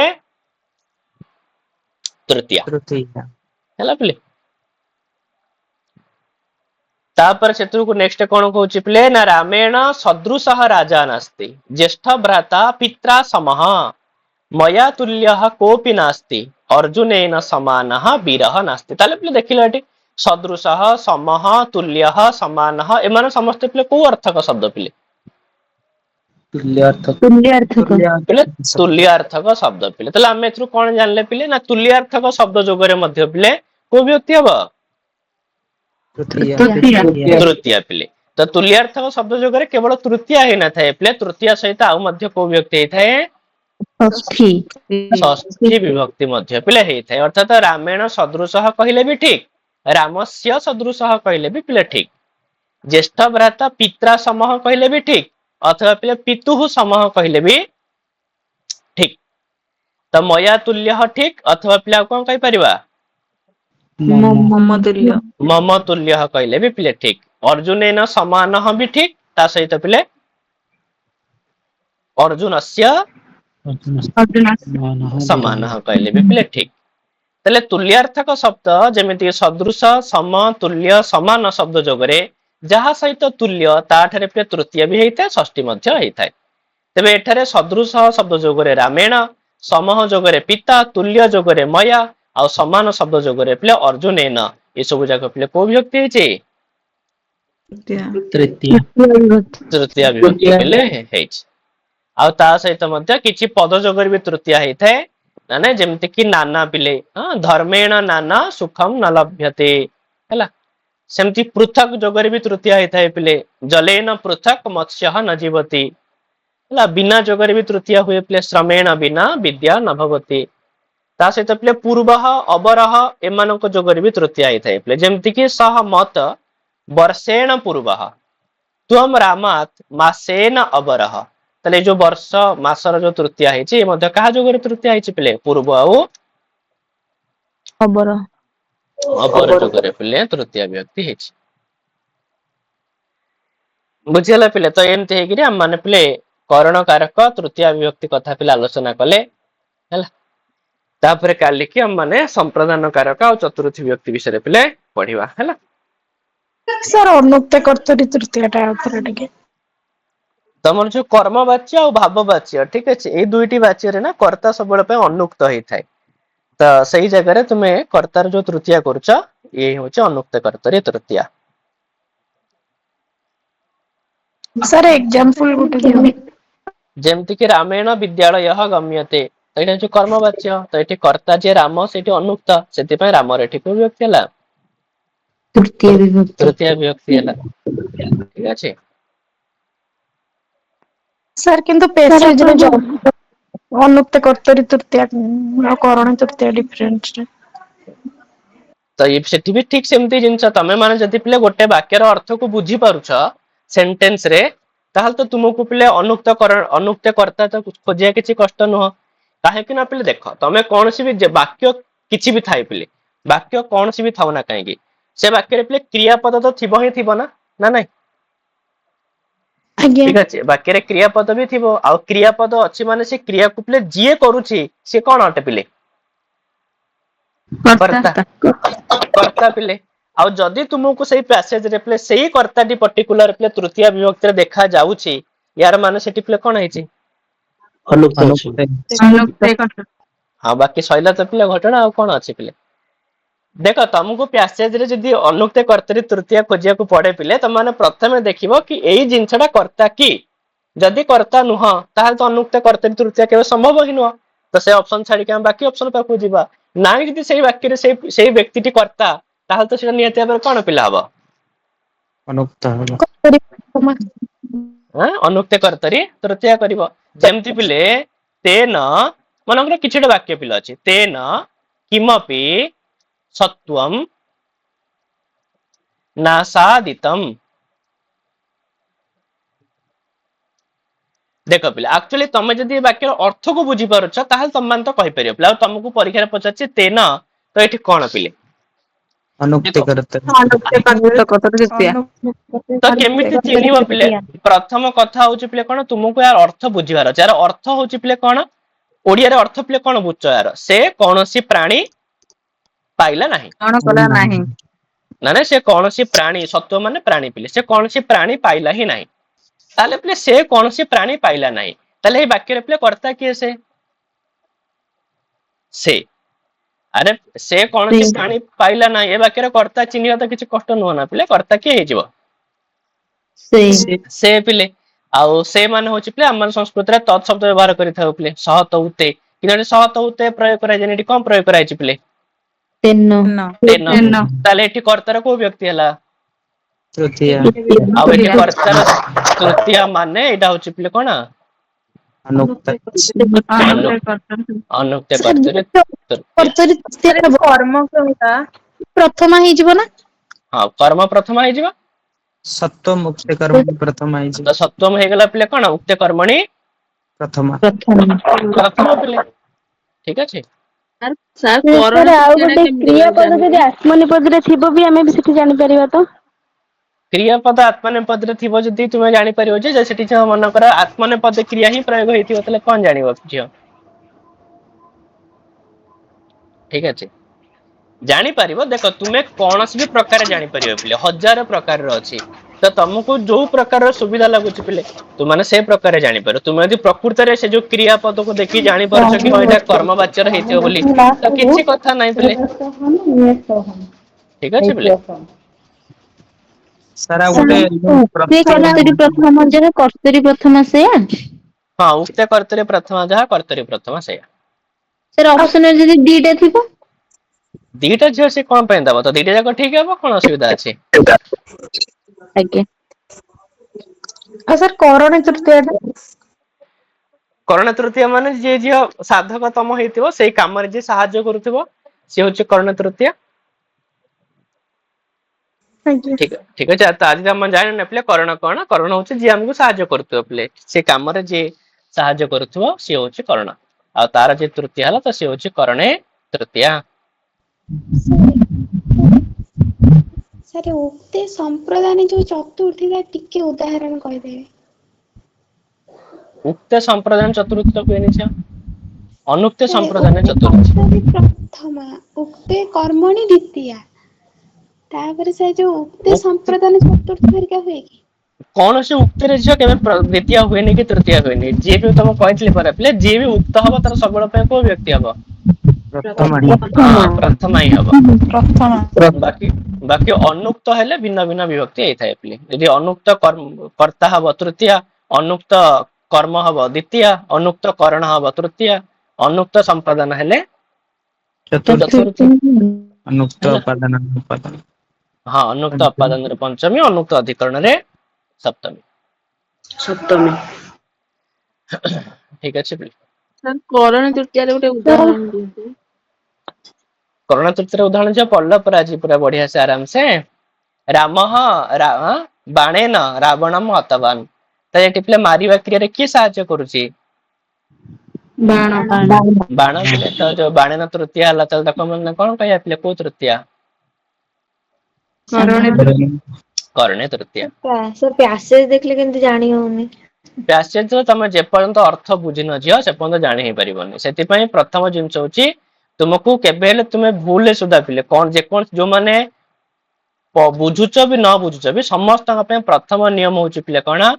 ତୃତୀୟା, ହେଲା ପିଲେ। ତାପରେ ସେଥିରୁ ନେକ୍ସଟ କଣ କହୁଛି ପିଲେ ନା ରାମେଣ ସଦୃଶଃ ରାଜା ନାସ୍ତି, ଜ୍ୟେଷ୍ଠ ଭ୍ରାତା ପିତ୍ରା ସମଃ, ମୟା ତୁଲ୍ୟଃ କୋପି ନାସ୍ତି, ଅର୍ଜୁନେନ ସମାନଃ ବୀରଃ ନାସ୍ତି। ତାହେଲେ ପିଲେ ଦେଖିଲ ଏଠି ସଦୃଶଃ, ସମଃ, ତୁଲ୍ୟଃ, ସମାନଃ ଏମାନେ ସମସ୍ତେ ପିଲେ କୋଉ ଅର୍ଥକ ଶବ୍ଦ ପିଲେ? ପିଲେ ତୁଲ୍ୟାର୍ଥକ ଶବ୍ଦ ପିଲେ। ତାହେଲେ ଆମେ ଏଥିରୁ କଣ ଜାଣିଲେ ପିଲେ ନା ତୁଲ୍ୟାର୍ଥକ ଶବ୍ଦ ଯୋଗରେ ମଧ୍ୟ ପିଲେ କୋଉ ବ୍ୟକ୍ତି ହବ? ତୃତୀୟା ପିଲେ। ତ ତୁଲ୍ୟାର୍ଥକ ଶବ୍ଦ ଯୋଗରେ କେବଳ ତୃତୀୟା ହେଇନଥାଏ ପିଲେ, ତୃତୀୟା ସହିତ ଆଉ ମଧ୍ୟ କୋଉ ବ୍ୟକ୍ତି ହେଇଥାଏ? ଷଷ୍ଠୀ ବିଭକ୍ତି ମଧ୍ୟ ପିଲେ ହେଇଥାଏ। ଅର୍ଥାତ ରାମେଣ ସଦୃଶଃ କହିଲେ ବି ଠିକ, ରାମସ୍ୟ ସଦୃଶଃ କହିଲେ ବି ପିଲେ ଠିକ, ଜ୍ୟେଷ୍ଠ ଭ୍ରାତା ପିତ୍ରା ସମଃ କହିଲେ ବି ଠିକ, ଅଥବା ପିଲେ ପିତୁଃ ସମଃ କହିଲେ ବି ଠିକ। ତ ମୟା ତୁଲ୍ୟଃ ଠିକ, ଅଥବା ପିଲା ଆଉ କଣ କହିପାରିବା? ମମ ତୁଲ୍ୟଃ କହିଲେ ବି ପିଲେ ଠିକ। ଅର୍ଜୁନେନ ସମାନଃ ବି ଠିକ, ତା ସହିତ ପିଲେ ଅର୍ଜୁନସ୍ୟ ସମାନଃ କହିଲେ ବି ପିଲେ ଠିକ। ତାହେଲେ ତୁଲ୍ୟାର୍ଥକ ଶବ୍ଦ ଯେମିତି ସଦୃଶ, ସମ, ତୁଲ୍ୟ, ସମାନ ଶବ୍ଦ ଯୋଗରେ ଯାହା ସହିତ ତୁଲ୍ୟ ତାଠାରେ ପିଲେ ତୃତୀୟ ବି ହେଇଥାଏ, ଷଷ୍ଠୀ ମଧ୍ୟ ହେଇଥାଏ। ତେବେ ଏଠାରେ ସଦୃଶ ଶବ୍ଦ ଯୋଗରେ ରାମେଣ, ସମଃ ଯୋଗରେ ପିତା, ତୁଲ୍ୟ ଯୋଗରେ ମୟା, ଆଉ ସମାନ ଶବ୍ଦ ଯୋଗରେ ପିଲେ ଅର୍ଜୁନେନ, ଏସବୁ ଯାକ ପିଲେ କୋଉ ବିଭକ୍ତି ହେଇଛି? ତୃତୀୟ ବିଭକ୍ତି ପିଲେ ହେଇଛି। ଆଉ ତା ସହିତ ମଧ୍ୟ କିଛି ପଦ ଯୋଗରେ ବି ତୃତୀୟ ହେଇଥାଏ, ମାନେ ଯେମିତି କି ନାନା ପିଲେ, ଧର୍ମେଣ ନାନା ସୁଖମ ନ ଲଭ୍ୟତେ, ହେଲା। ସେମିତି ପୃଥକ ଯୋଗରେ ବି ତୃତୀୟ ହେଇଥାଏ ପିଲେ, ଜଲେନ ପୃଥକ ମତ୍ସ୍ୟ ନ ଜୀବତି, ହେଲା। ବିନା ଯୋଗରେ ବି ତୃତୀୟ ହୁଏ ପିଲେ, ଶ୍ରମେଣ ବିନା ବିଦ୍ୟା ନ ଭବତି। ତା ସହିତ ପିଲେ ପୂର୍ବଃ, ଅବରହ ଏମାନଙ୍କ ଯୋଗରେ ବି ତୃତୀୟ ହେଇଥାଏ ପିଲେ, ଯେମିତି କି ସହ ମତ ବର୍ଷେଣ ପୂର୍ବଃ, ତ୍ୱମ ରାମାତ୍ ମାସେନ ଅବରହ। ତାହେଲେ ଏଇ ଯୋଉ ବର୍ଷ ମାସର ଯୋଉ ତୃତୀୟ ହେଇଛି, ଏ ମଧ୍ୟ କାହା ଯୋଗରେ ତୃତୀୟ ହେଇଛି ପିଲେ? ପୂର୍ବ ଆଉ ଖବର ଅବର ଯୁଗରେ ପିଲେ ତୃତୀୟ ବିଭକ୍ତି ହେଇଛି। ବୁଝିଗଲା ପିଲେ? ତ ଏମିତି ହେଇକିରି ଆମ ମାନେ ପିଲେ କରଣ କାରକ ତୃତୀୟ ବିଭକ୍ତି କଥା ପିଲେ ଆଲୋଚନା କଲେ ହେଲା। ତାପରେ କାଲିକି ଆମ ମାନେ ସମ୍ପ୍ରଦାନ କାରକ ଆଉ ଚତୁର୍ଥୀ ବିଭକ୍ତି ବିଷୟରେ ପିଲେ ପଢିବା ହେଲା। ସାର୍ ଅନୁକ୍ତ କର୍ତ୍ତରୀ ତୃତୀୟ ଟା ଆଉଥରେ ଟିକେ। ତମର ଯୋଉ କର୍ମବାଚ୍ୟ ଆଉ ଭାବବାଚ୍ୟ ଠିକ ଅଛି, ଏଇ ଦୁଇଟି ବାଚ୍ୟରେ ନା କର୍ତ୍ତା ସବୁବେଳେ ପାଇଁ ଅନୁକ୍ତ ହେଇଥାଏ। ତ ସେଇ ଜାଗାରେ ତୁମେ କର୍ତ୍ତାର ଯୋଉ ତୃତୀୟା କରୁଛ ଇଏ ହଉଛି ଅନୁକ୍ତ କର୍ତ୍ତରୀ ତୃତୀୟା। ସାର୍ ଏକ୍ଜାମ୍ପଲ ଗୋଟେ ଦିଅନ୍ତୁ। ଯେମିତି କି ରାମେଣ ବିଦ୍ୟାଳୟ ଗମ୍ୟତେ, ତ ଏଇଟା ହଉଛି କର୍ମବାଚ୍ୟ, ତ ଏଠି କର୍ତ୍ତା ଯିଏ ରାମ ସେଇଠି ଅନୁକ୍ତ, ସେଥିପାଇଁ ରାମର ଏଠି କୋଉ ବିଭକ୍ତି ହେଲା? ତୃତୀୟ ବିଭକ୍ତି। ତୃତୀୟ ବିଭକ୍ତି ହେଲା। ଠିକ ଅଛି। ସାର୍ କିନ୍ତୁ ପେସେଜରେ ଅନୁକ୍ତ କର୍ତ୍ତରୀ ତୃତୀୟା ଆଉ କରଣ ତୃତୀୟା ଡିଫରେନ୍ସ। ତ ସେଠି ବି ଠିକ ସେମିତି ଜିନିଷ, ତମେ ମାନେ ଯଦି ପିଲେ ଗୋଟେ ବାକ୍ୟର ଅର୍ଥକୁ ବୁଝି ପାରୁଛ ସେଣ୍ଟେନ୍ସ ରେ, ତାହେଲେ ତ ତୁମକୁ ପିଲେ ଅନୁକ୍ତ କର୍ତ୍ତା ତ ଖୋଜିବା କିଛି କଷ୍ଟ ନୁହଁ। କାହିଁକି ନା ପିଲେ ଦେଖ, ତମେ କୌଣସି ବି ବାକ୍ୟ କିଛି ବି ଥାଏ ପିଲେ, ବାକ୍ୟ କୌଣସି ବି ଥାଉ ନା କାହିଁକି, ସେ ବାକ୍ୟରେ ପିଲେ କ୍ରିୟାପଦ ତ ଥିବ ହିଁ ଥିବ ନା ନାଇଁ? ଆଜ୍ଞା। ଠିକ ଅଛି, ବାକ୍ୟରେ କ୍ରିୟାପଦ ବି ଥିବ, ଆଉ କ୍ରିୟାପଦ ଅଛି ମାନେ ସେ କ୍ରିୟାକୁ ପିଲେ ଯିଏ କରୁଛି ସିଏ କଣ ଅଟେ ପିଲେ? କର୍ତ୍ତା। କର୍ତ୍ତା ପିଲେ। ଆଉ ଯଦି ତୁମକୁ ସେଇ ପ୍ୟାସେଜରେ ପିଲେ ସେଇ କର୍ତ୍ତାଟି ପର୍ଟିକୁଲାର ପିଲେ ତୃତୀୟ ବିଭକ୍ତିରେ ଦେଖା ଯାଉଛି, ୟାର ମାନେ ସେଠି ପିଲେ କଣ ହେଇଛି? ହଁ, ବାକି ସଇଲା ତ ପିଲେ ଘଟଣା, ଆଉ କଣ ଅଛି ପିଲେ? ଦେଖ, ତମକୁ ପ୍ୟାସେଜରେ ଯଦି ଅନୁକ୍ତ କର୍ତ୍ତରୀ ତୃତୀୟା ଖୋଜିବାକୁ ପଡେ ପିଲେ, ତମେ ପ୍ରଥମେ ଦେଖିବ କି ଏଇ ଜିନିଷଟା କର୍ତ୍ତା କି? ଯଦି କର୍ତ୍ତା ନୁହଁ ତାହେଲେ ତ ଅନୁକ୍ତ କର୍ତ୍ତରୀ ତୃତୀୟା କେବେ ସମ୍ଭବ ହିଁ ନୁହଁ। ତ ସେ ଅପସନ ଛାଡିକି ଆମେ ବାକି ଅପସନ ପାଖକୁ ଯିବା। ନାଇଁ, ଯଦି ସେଇ ବାକ୍ୟରେ ସେଇ ବ୍ୟକ୍ତିଟି କର୍ତ୍ତା, ତାହେଲେ ତ ସେଇଟା ନିହାତି ଭାବରେ କଣ ପିଲା ହବ? ଅନୁକ୍ତ କର୍ତ୍ତରୀ ତୃତୀୟା କରିବ। ଯେମିତି ପିଲେ ତେନ, ମନେକର କିଛି ଗୋଟେ ବାକ୍ୟ ପିଲା ଅଛି, ତେନ କିମପି ସତ୍ୱମ୍ ନାସାଦିତମ୍। ଦେଖ ପିଲା, ଆକ୍ଚୁଆଲି ତମେ ଯଦି ଏ ବାକ୍ୟର ଅର୍ଥକୁ ବୁଝିପାରୁଛ ତାହେଲେ ତମେ ମାନେ ତ କହିପାରିବ ପିଲା। ଆଉ ତମକୁ ପରୀକ୍ଷାରେ ପଚାରିଛି ତେନ, ତ ଏଠି କଣ ପିଲେ? ତ କେମିତି ଚିହ୍ନିବ ପିଲେ? ପ୍ରଥମ କଥା ହଉଛି ପିଲେ କଣ, ତୁମକୁ ଏହାର ଅର୍ଥ ବୁଝିବାର ଅଛି। ଏହାର ଅର୍ଥ ହଉଛି ପିଲେ କଣ? ଓଡିଆରେ ଅର୍ଥ ପିଲେ କଣ ବୁଝୁଛ? ଏହାର ସେ କୌଣସି ପ୍ରାଣୀ ପାଇଲା ନାହିଁ। କଣ କଲା ନାହିଁ। ମାନେ ସେ କୌଣସି ପ୍ରାଣୀ, ସତ୍ୱ ମାନେ ପ୍ରାଣୀ ପିଲେ, ସେ କୌଣସି ପ୍ରାଣୀ ପାଇଲା ହିଁ ନାହିଁ। ତାହେଲେ ପିଲେ ସେ କୌଣସି ପ୍ରାଣୀ ପାଇଲା ନାହିଁ, ତାହେଲେ ଏଇ ବାକ୍ୟରେ ପିଲେ କର୍ତ୍ତା କିଏ? ସେ। ଆରେ ସେ କୌଣସି ପ୍ରାଣୀ ପାଇଲା ନାହିଁ, ଏ ବାକ୍ୟରେ କର୍ତ୍ତା ଚିହ୍ନିବା ତ କିଛି କଷ୍ଟ ନୁହଁ ନା ପିଲେ। କର୍ତ୍ତା କିଏ ହେଇଯିବ? ସେ ପିଲେ। ଆଉ ସେ ମାନେ ହଉଛି ପିଲେ ଆମ ସଂସ୍କୃତିରେ ତତ୍ ଶବ୍ଦ ବ୍ୟବହାର କରିଥାଉ ପିଲେ, ସହତ ଉତେ, କିନ୍ତୁ ସହତ ଉତେ ପ୍ରୟୋଗ କରାଯାଏନି। ଏଠି କଣ ପ୍ରୟୋଗ କରାଯାଇଛି ପିଲେ? ତେନ। ତାହେଲେ ଏଠି କର୍ତ୍ତାର କୋଉ ବ୍ୟକ୍ତି ହେଲା? ଆଉ ଏଠି କର୍ତ୍ତାର ତୃତୀୟା ମାନେ ଏଇଟା ହଉଛି ପିଲେ କଣ? ଅନୁକ୍ତ କର୍ତ୍ତରୀ ତୃତୀୟା। ପ୍ରଥମା ହେଇଯିବ ନା? ହଁ, କର୍ମ ପ୍ରଥମା ହେଇଯିବ। ତ ସପ୍ତମ ହେଇଗଲା ପିଲେ କଣ? ଉକ୍ତ କର୍ମଣି ପ୍ରଥମ ପିଲେ। ଠିକ ଅଛି। ସାର୍ ଆଉ ଗୋଟେ କ୍ରିୟାପଦ ଯଦି ଆତ୍ମନିପଦରେ ଥିବ ବି ଆମେ ବି ସେଠି ଜାଣିପାରିବା ତ? କ୍ରିୟାପଦ ଆତ୍ମନେପଦରେ ଥିବ ଯଦି ତୁମେ ଜାଣିପାରିବ ଯେ ସେଠି ମନେକର ଆତ୍ମନେପଦ କ୍ରିୟା ହିଁ ପ୍ରୟୋଗ ହେଇଥିବ, ତାହେଲେ କଣ ଜାଣିବ ଝିଅ? ଠିକ ଅଛି, ଜାଣିପାରିବ। ଦେଖ, ତୁମେ କୌଣସି ବି ପ୍ରକାର ଜାଣିପାରିବ ପିଲେ, ହଜାର ପ୍ରକାରର ଅଛି। ତ ତମକୁ ଯୋଉ ପ୍ରକାରର ସୁବିଧା ଲାଗୁଛି ପିଲେ, ତୁମେ ସେ ପ୍ରକାରରେ ଜାଣିପାର। ତୁମେ ଯଦି ପ୍ରକୃତରେ ସେ ଯୋଉ କ୍ରିୟା ପଦକୁ ଦେଖି ଜାଣିପାରୁଛ କି ହଁ ଏଇଟା କର୍ମବାଚ୍ୟରେ ହେଇଥିବ ବୋଲି, ତ କିଛି କଥା ନାହିଁ ପିଲେ। ଠିକ ଅଛି ପିଲେ। କର୍ତ୍ତରୀ ପ୍ରଥମା ସେଇଆ? ହଁ, ଉକ୍ତ କର୍ତ୍ତରୀ ପ୍ରଥମା ଯାହା, କର୍ତ୍ତରୀ ପ୍ରଥମା ସେଇଆ। ସାର୍ ଅପସନରେ ଯଦି ଦିଟା ଥିବ? ଦିଟା ଝିଅ ସେ କଣ ପାଇଁ ଦବ? ତ ଦିଟା ଯାକ ଠିକ ହବ, କଣ ଅସୁବିଧା ଅଛି? ଆଜ୍ଞା। ଆଉ ସାର୍ କରଣ ତୃତୀୟାଟା? କରଣ ତୃତୀୟା ମାନେ ଯିଏ ଝିଅ ସାଧକ ତମ ହେଇଥିବ, ସେଇ କାମରେ ଯିଏ ସାହାଯ୍ୟ କରୁଥିବ, ସିଏ ହଉଛି କରଣ ତୃତୀୟା। ଠିକ ଅଛି। ତ ଆଜି ଆମେ ଜାଣିନେ ପିଲେ କରଣ କଣ? କରଣ ହଉଛି ଯିଏ ଆମକୁ ସାହାଯ୍ୟ କରୁଥିବ ପିଲେ, ସେ କାମରେ ଯିଏ ସାହାଯ୍ୟ କରୁଥିବ ସିଏ ହଉଛି କରଣ। ଆଉ ତାର ଯିଏ ତୃତୀୟା ହେଲା, ତ ସିଏ ହଉଛି କରଣେ ତୃତୀୟା। ସାର୍ ଉକ୍ତେ ସମ୍ପ୍ରଦାନ ଯୋଉ ଚତୁର୍ଥୀଟା ଟିକେ ଉଦାହରଣ କହିଦେବେ। ଉକ୍ତ ସମ୍ପ୍ରଦାନ ଚତୁର୍ଥୀ ତ ହୁଏନି ଝିଅ। ଅନୁକ୍ତ ସାର୍ ସମ୍ପ୍ରଦାନ ଉକ୍ତେ ଚତୁର୍ଥୀ। କର୍ତ୍ତରି ପ୍ରଥମା ଉକ୍ତେ କର୍ମଣି ଦ୍ୱିତୀୟା। ତାପରେ ସେ ଯୋଉ ଉକ୍ତେ ଉକ୍ତି ସମ୍ପ୍ରଦାନ ଚତୁର୍ଥୀ ହେରିକା ହୁଏ କି? କୌଣସି ଉକ୍ତିରେ ଝିଅ କେବେ ଦ୍ଵିତୀୟ ହୁଏନି କି ତୃତୀୟ ହୁଏନି। ଯିଏ ବି ତମକୁ କହିଥିଲି ପରା ପିଲେ ଯିଏ ବି ଉକ୍ତ ହବ ତାର ସବୁବେଳ ପାଇଁ କୋଉ ବ୍ୟକ୍ତି ହବ? ପ୍ରଥମା ହଁ ପ୍ରଥମା ହିଁ ହବ। ପ୍ରଥମା। ବାକି ବାକି ଅନୁକ୍ତ ହେଲେ ଭିନ୍ନ ଭିନ୍ନ ବିଭକ୍ତି ହେଇଥାଏ ପିଲେ। ଯଦି ଅନୁକ୍ତ କର୍ତ୍ତା ହବ ତୃତୀୟା, ଅନୁକ୍ତ କର୍ମ ହବ ଦ୍ଵିତୀୟା, ଅନୁକ୍ତ କରଣ ହବ ତୃତୀୟା, ଅନୁକ୍ତ ସମ୍ପାଦନ ହେଲେ ଚତୁର୍ଥୀ। ଅନୁକ୍ତ ହେଲା ଉପାଦାନ ଉପାଦାନ। ହଁ ଅନୁକ୍ତ ଅପାଦାନରେ ପଞ୍ଚମୀ, ଅନୁକ୍ତ ଅଧିକରଣରେ ସପ୍ତମୀ। ସପ୍ତମୀ। ଠିକ ଅଛି ପିଲେ। ସାର୍ କରଣୀ ତୃତୀୟାରେ ଗୋଟେ ଉଦାହରଣ ଦିଅନ୍ତୁ। କରଣ ତୃତୀୟାର ଉଦାହରଣ ଝିଅ ପଢିଲ ପୁରା ଆଜି ପୁରା ବଢିଆ ସେ ଆରାମ ସେ। ରାମଃ ବାଣେନ ରାବଣମ୍ ହତବାନ। ତ ଏଠି ପିଲେ ମାରିବା କ୍ରିୟାରେ କିଏ ସାହାଯ୍ୟ କରୁଛି? ବାଣ। ବାଣ ପିଲେ ତ ଯୋଉ ବାଣେନ ତୃତୀୟା ହେଲା ତାହେଲେ ତାକୁ ମାନେ କଣ କହିବା ପିଲେ କୋଉ ତୃତୀୟା? କରଣୀ କରଣୀ ତୃତୀୟା। ସାର୍ ପ୍ୟାସେଜ ଦେଖିଲେ କେମିତି ଜାଣି ହଉନି? ପ୍ୟାସେଜ ତମେ ଯେପର୍ଯ୍ୟନ୍ତ ଅର୍ଥ ବୁଝିନ ଝିଅ ସେ ପର୍ଯ୍ୟନ୍ତ ଜାଣି ହେଇ ପାରିବନି। ସେଥିପାଇଁ ପ୍ରଥମ ଜିନିଷ ହଉଛି ତୁମକୁ କେବେ ହେଲେ ତୁମେ ଭୁଲରେ ସୁଧା ପିଲେ କଣ ଯେକୌଣସି ଯୋଉମାନେ ବୁଝୁଛ ବି ନ ବୁଝୁଛ ବି ସମସ୍ତଙ୍କ ପାଇଁ ପ୍ରଥମ ନିୟମ ହଉଛି ପିଲେ କଣ?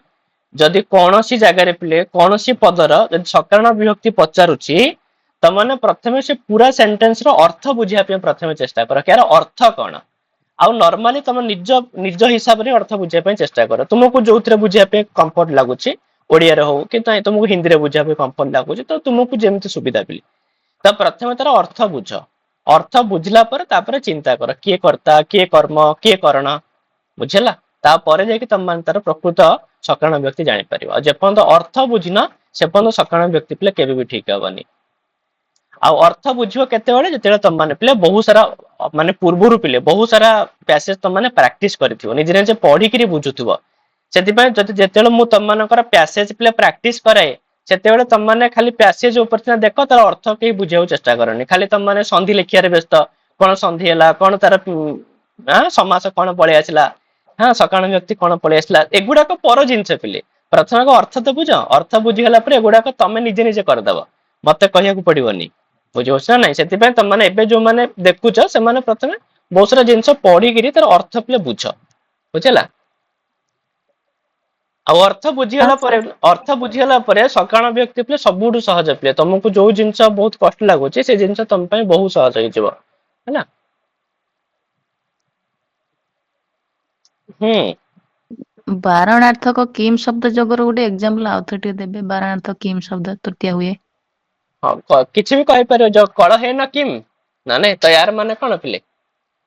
ଯଦି କୌଣସି ଜାଗାରେ ପିଲେ କୌଣସି ପଦର ଯଦି ସକରଣ ବିଭକ୍ତି ପଚାରୁଛି ତ ମାନେ ପ୍ରଥମେ ସେ ପୁରା ସେଣ୍ଟେନ୍ସ ର ଅର୍ଥ ବୁଝିବା ପାଇଁ ପ୍ରଥମେ ଚେଷ୍ଟା କର। କି ଏହାର ଅର୍ଥ କଣ? ଆଉ ନର୍ମାଲି ତମ ନିଜ ହିସାବରେ ଅର୍ଥ ବୁଝିବା ପାଇଁ ଚେଷ୍ଟା କର। ତୁମକୁ ଯୋଉଥିରେ ବୁଝିବା ପାଇଁ କମ୍ଫର୍ଟ ଲାଗୁଛି ଓଡିଆରେ ହଉ କି ତମକୁ ହିନ୍ଦୀରେ ବୁଝିବା ପାଇଁ କମ୍ଫର୍ଟ ଲାଗୁଛି ତ ତୁମକୁ ଯେମିତି ସୁବିଧା ପିଲେ। ତ ପ୍ରଥମେ ତାର ଅର୍ଥ ବୁଝ। ଅର୍ଥ ବୁଝିଲା ପରେ ତାପରେ ଚିନ୍ତା କର କିଏ କର୍ତ୍ତା କିଏ କର୍ମ କିଏ କରଣ। ବୁଝିହେଲା ତାପରେ ଯାଇକି ତମ ମାନେ ତାର ପ୍ରକୃତ ସକରଣ ବ୍ୟକ୍ତି ଜାଣିପାରିବ। ଆଉ ଯେପର୍ଯ୍ୟନ୍ତ ଅର୍ଥ ବୁଝିନ ସେ ପର୍ଯ୍ୟନ୍ତ ସକରଣ ବ୍ୟକ୍ତି ପିଲେ କେବେ ବି ଠିକ ହବନି। ଆଉ ଅର୍ଥ ବୁଝିବ କେତେବେଳେ ଯେତେବେଳେ ତମ ମାନେ ପିଲେ ବହୁତ ସାରା ମାନେ ପୂର୍ବରୁ ପିଲେ ବହୁତ ସାରା ପ୍ୟାସେଜ ତମ ମାନେ ପ୍ରାକ୍ଟିସ କରିଥିବ ନିଜେ ନିଜେ ପଢିକିରି ବୁଝୁଥିବ। ସେଥିପାଇଁ ଯଦି ଯେତେବେଳେ ମୁଁ ତମମାନଙ୍କର ପ୍ୟାସେଜ ପିଲେ ପ୍ରାକ୍ଟିସ କରାଏ ସେତେବେଳେ ତମମାନେ ଖାଲି ପ୍ୟାସେଜ ଉପରେ ସିନା ଦେଖ ତାର ଅର୍ଥ କେହି ବୁଝିବାକୁ ଚେଷ୍ଟା କରନି। ଖାଲି ତମମାନେ ସନ୍ଧି ଲେଖିବାରେ ବ୍ୟସ୍ତ କଣ ସନ୍ଧି ହେଲା କଣ ତାର ସମାସ କଣ ପଳେଇ ଆସିଲା। ହଁ ସକାରଣ ବ୍ୟକ୍ତି କଣ ପଳେଇ ଆସିଲା ଏଗୁଡାକ ପର ଜିନିଷ ପିଲେ। ପ୍ରଥମେ ଅର୍ଥ ତ ବୁଝ ଅର୍ଥ ବୁଝିଗଲା ପରେ ଏଗୁଡାକ ତମେ ନିଜେ ନିଜେ କରିଦବ। ମତେ କହିବାକୁ ପଡିବନି ବୁଝିପାରୁଛ ନା ନାଇଁ। ସେଥିପାଇଁ ତମେ ଏବେ ଯୋଉମାନେ ଦେଖୁଛ ସେମାନେ ପ୍ରଥମେ ବହୁତ ସାରା ଜିନିଷ ପଢିକିରି ତାର ଅର୍ଥ ପିଲେ ବୁଝ ବୁଝିହେଲା। ଆଉ ଅର୍ଥ ବୁଝିଗଲା ପରେ ସକାରଣ ବ୍ୟକ୍ତି ପିଲେ ସବୁଠୁ ସହଜ ପିଲେ। ତମକୁ ଯୋଉ ଜିନିଷ ବହୁତ କଷ୍ଟ ଲାଗୁଛି ସେ ଜିନିଷ ତମ ପାଇଁ ବହୁତ ସହଜ ହେଇଯିବ ହେଲା। ହୁଁ। ବାରଣାର୍ଥକ କିମ୍ ଶବ୍ଦ ଯୋଗର ଗୋଟେ ଏକ୍ଜାମ୍ପଲ ଆଉଥରେ ଟିକେ ଦେବେ ବାରଣାର୍ଥ କିମ୍ ଶବ୍ଦ ତୃତୀୟ ହୁଏ। ହଁ କିଛି ବି କହିପାରିବ ଯୋଉ କଳ ହେଇନ କିମ୍ ନା ନାଇଁ ତ ୟାର ମାନେ କଣ ପିଲେ?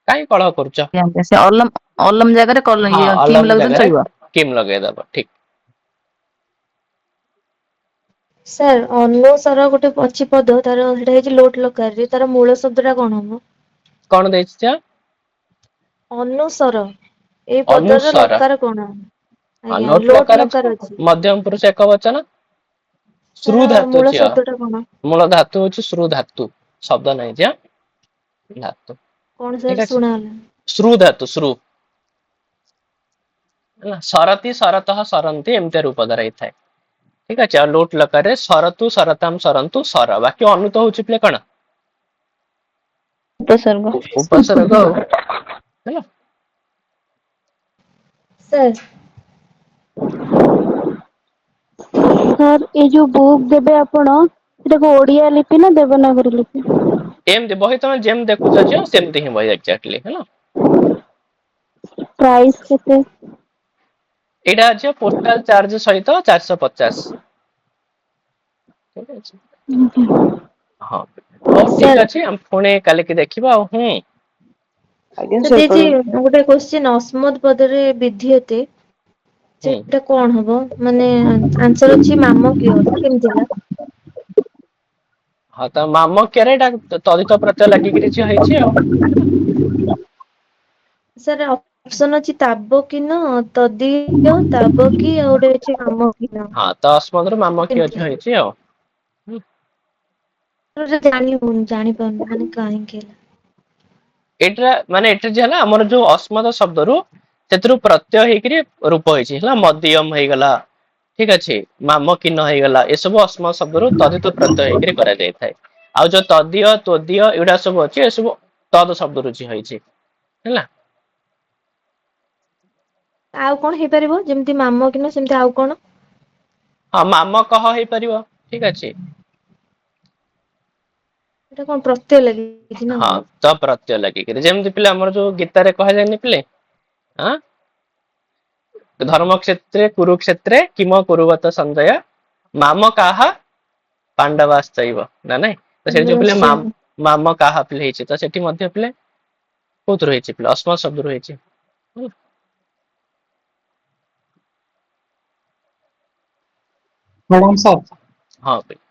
କାହିଁ କଳହ କରୁଛ? ସେ ଅଲମ ଜାଗାରେ ହଁ କିମ୍ ଅଲମ ଲଗେଇଦେଲେ ଜାଗାରେ ଚଳିବ। କିମ୍ ଲଗେଇଦବ ଠିକ। ସାର୍ ଅନୁସାର ଗୋଟେ ଅଛି ପଦ ତାର ସେଇଟା ହେଇଛି ଲୋଟ ଲକାରରେ ତାର ମୂଳ ଶବ୍ଦ ଟା କଣ ହବ? କଣ ଦେଇଛି ଯା? ଅନୁସର ଏଇ ପଦର ଅନୁସାର ଲକାର କଣ? ଆଜ୍ଞା ଲୋଟ ଲୋଟ ଲକାର ଅଛି ମଧ୍ୟମ ପୁରୁଷ ଏକ ବଚନ। ତାର ଶ୍ରୁ ଧାତୁ ମୂଳ ଝିଅ ଶବ୍ଦ ଟା କଣ? ମୂଳ ଧାତୁ ହଉଛି ଶ୍ରୁ ଧାତୁ ଶବ୍ଦ ନାହିଁ ଯା ଧାତୁ। କଣ ଠିକ ସାର୍ ଅଛି ଶୁଣାଗଲା? ଶ୍ରୁ ଧାତୁ ଶ୍ରୁ। ହେଲା ସରତି ସରତଃ ସରନ୍ତି ଏମିତି ରୂପ ଧର ହେଇଥାଏ। ଠିକ ଅଛି ଆଉ ଲୋଟ ଲକାରରେ ସରତୁ ସରତାମ ସରନ୍ତୁ ସର ବାକି ଅନୁତ ହଉଛି ପିଲେ କଣ? ଉପସର୍ଗ। ଉପସର୍ଗ ଆଉ ହେଲା। ସାର୍ ସାର୍ ଏଇ ଯୋଉ ବୁକ୍ ଦେବେ ଆପଣ ସେଟାକୁ ଓଡିଆ ଲିପି ନା ଦେବନାଗରୀ ଲିପି? ଏମିତି ବହି ତମେ ଯେମିତି ଦେଖୁଛ ଝିଅ ସେମିତି ହିଁ ବହି ଏକ୍ଜାକ୍ଟଲି ହେଲା। ପ୍ରାଇସ୍ କେତେ? ଏଇଟା ଅଛି ପୋଷ୍ଟାଲ ଚାର୍ଜ ସହିତ 450। ଠିକ ଅଛି। ହଁ ହଉ ସାର୍ ଠିକ ଅଛି ଆମେ ପୁଣି କାଲିକି ଦେଖିବା ଆଉ ହୁଁ। ସେ ଦେଇଛି ଗୋଟେ କୋଶ୍ଚିନ୍ ଅସ୍ମତ୍ ପଦରେ ବିଧି ହୁଁ ସେଇଟା କଣ ହବ ମାନେ ଆନ୍ସର ଅଛି ମାମକୀୟ ସେ କେମିତି ହେଲା? ହଁ ତ ମାମକ୍ୟରେ ଏଇଟା ତଳିତ ପ୍ରତ୍ୟୟ ଲାଗିକିରି ଝିଅ ହେଇଛି ଆଉ ହେଲା। ସାର୍ ଅପସନ ଅଛି ତାବକୀନ ତଦିୟ ତାବକୀ ଆଉ ଗୋଟେ ଅଛି ମାମକୀନ। ହଁ ତ ଅସ୍ମତରୁ ମାମକୀୟ ଝିଅ ହେଇଛି ଆଉ। ଜାଣି ହଉନି ଜାଣିପାରୁନି ମାନେ କାହିଁକି ହେଲା? ଏଟା ମାନେ ଏଟା ଯେ ହେଲା ଆମର ଯୋଉ ଅସ୍ମଦ ଶବ୍ଦରୁ ସେଥିରୁ ପ୍ରତ୍ୟୟ ହେଇକିରି ରୂପ ହେଇଛି ହେଲା ମଦିୟମ ହେଇଗଲା ଠିକ ଅଛି ମାମକିନ ହେଇଗଲା ଏସବୁ ଅସ୍ମଦ ଶବ୍ଦରୁ ତଦିତ ପ୍ରତ୍ୟୟ ହେଇକିରି କରାଯାଇଥାଏ। ଆଉ ଯୋଉ ତଦୀୟ ତୋଦୀୟ ଏଗୁଡା ସବୁ ଅଛି ଏସବୁ ତଦ ଶବ୍ଦରୁ ହେଇଛି ହେଲା। ଆଉ କଣ ହେଇପାରିବ ଯେମିତି ମାମ କିନ ସେମିତି ଆଉ କଣ? ହଁ ମାମ କହ ହେଇପାରିବ ଠିକ ଅଛି। ଏଟା କଣ ପ୍ରତ୍ୟୟ ଲାଗିଛି ନା ହଁ କଣ? ତ ପ୍ରତ୍ୟୟ ଲାଗିକିରି ଯେମିତି ପିଲା ଆମର ଯୋଉ ଗୀତାରେ କୁହାଯାଏନି ପିଲେ ଆଁ ଧର୍ମକ୍ଷେତ୍ରେ କୁରୁକ୍ଷେତ୍ରେ କିମ କୁରୁବତ ସଞ୍ଜୟ ମାମ କାହା ପାଣ୍ଡବାଶ୍ଚୈବ ନା ନାଇଁ ତ ସେଠି ଯୋଉ ପିଲେ ମାମ କାହା ପିଲେ ହେଇଛି ତ ସେଠି ମଧ୍ୟ ପିଲେ କୋଉଥିରୁ ହେଇଛି ପିଲେ ଅସ୍ମତ ଶବ୍ଦରୁ ହେଇଛି। ମ୍ୟାଡ଼ାମ ସାର୍ ହଁ ପିଲେ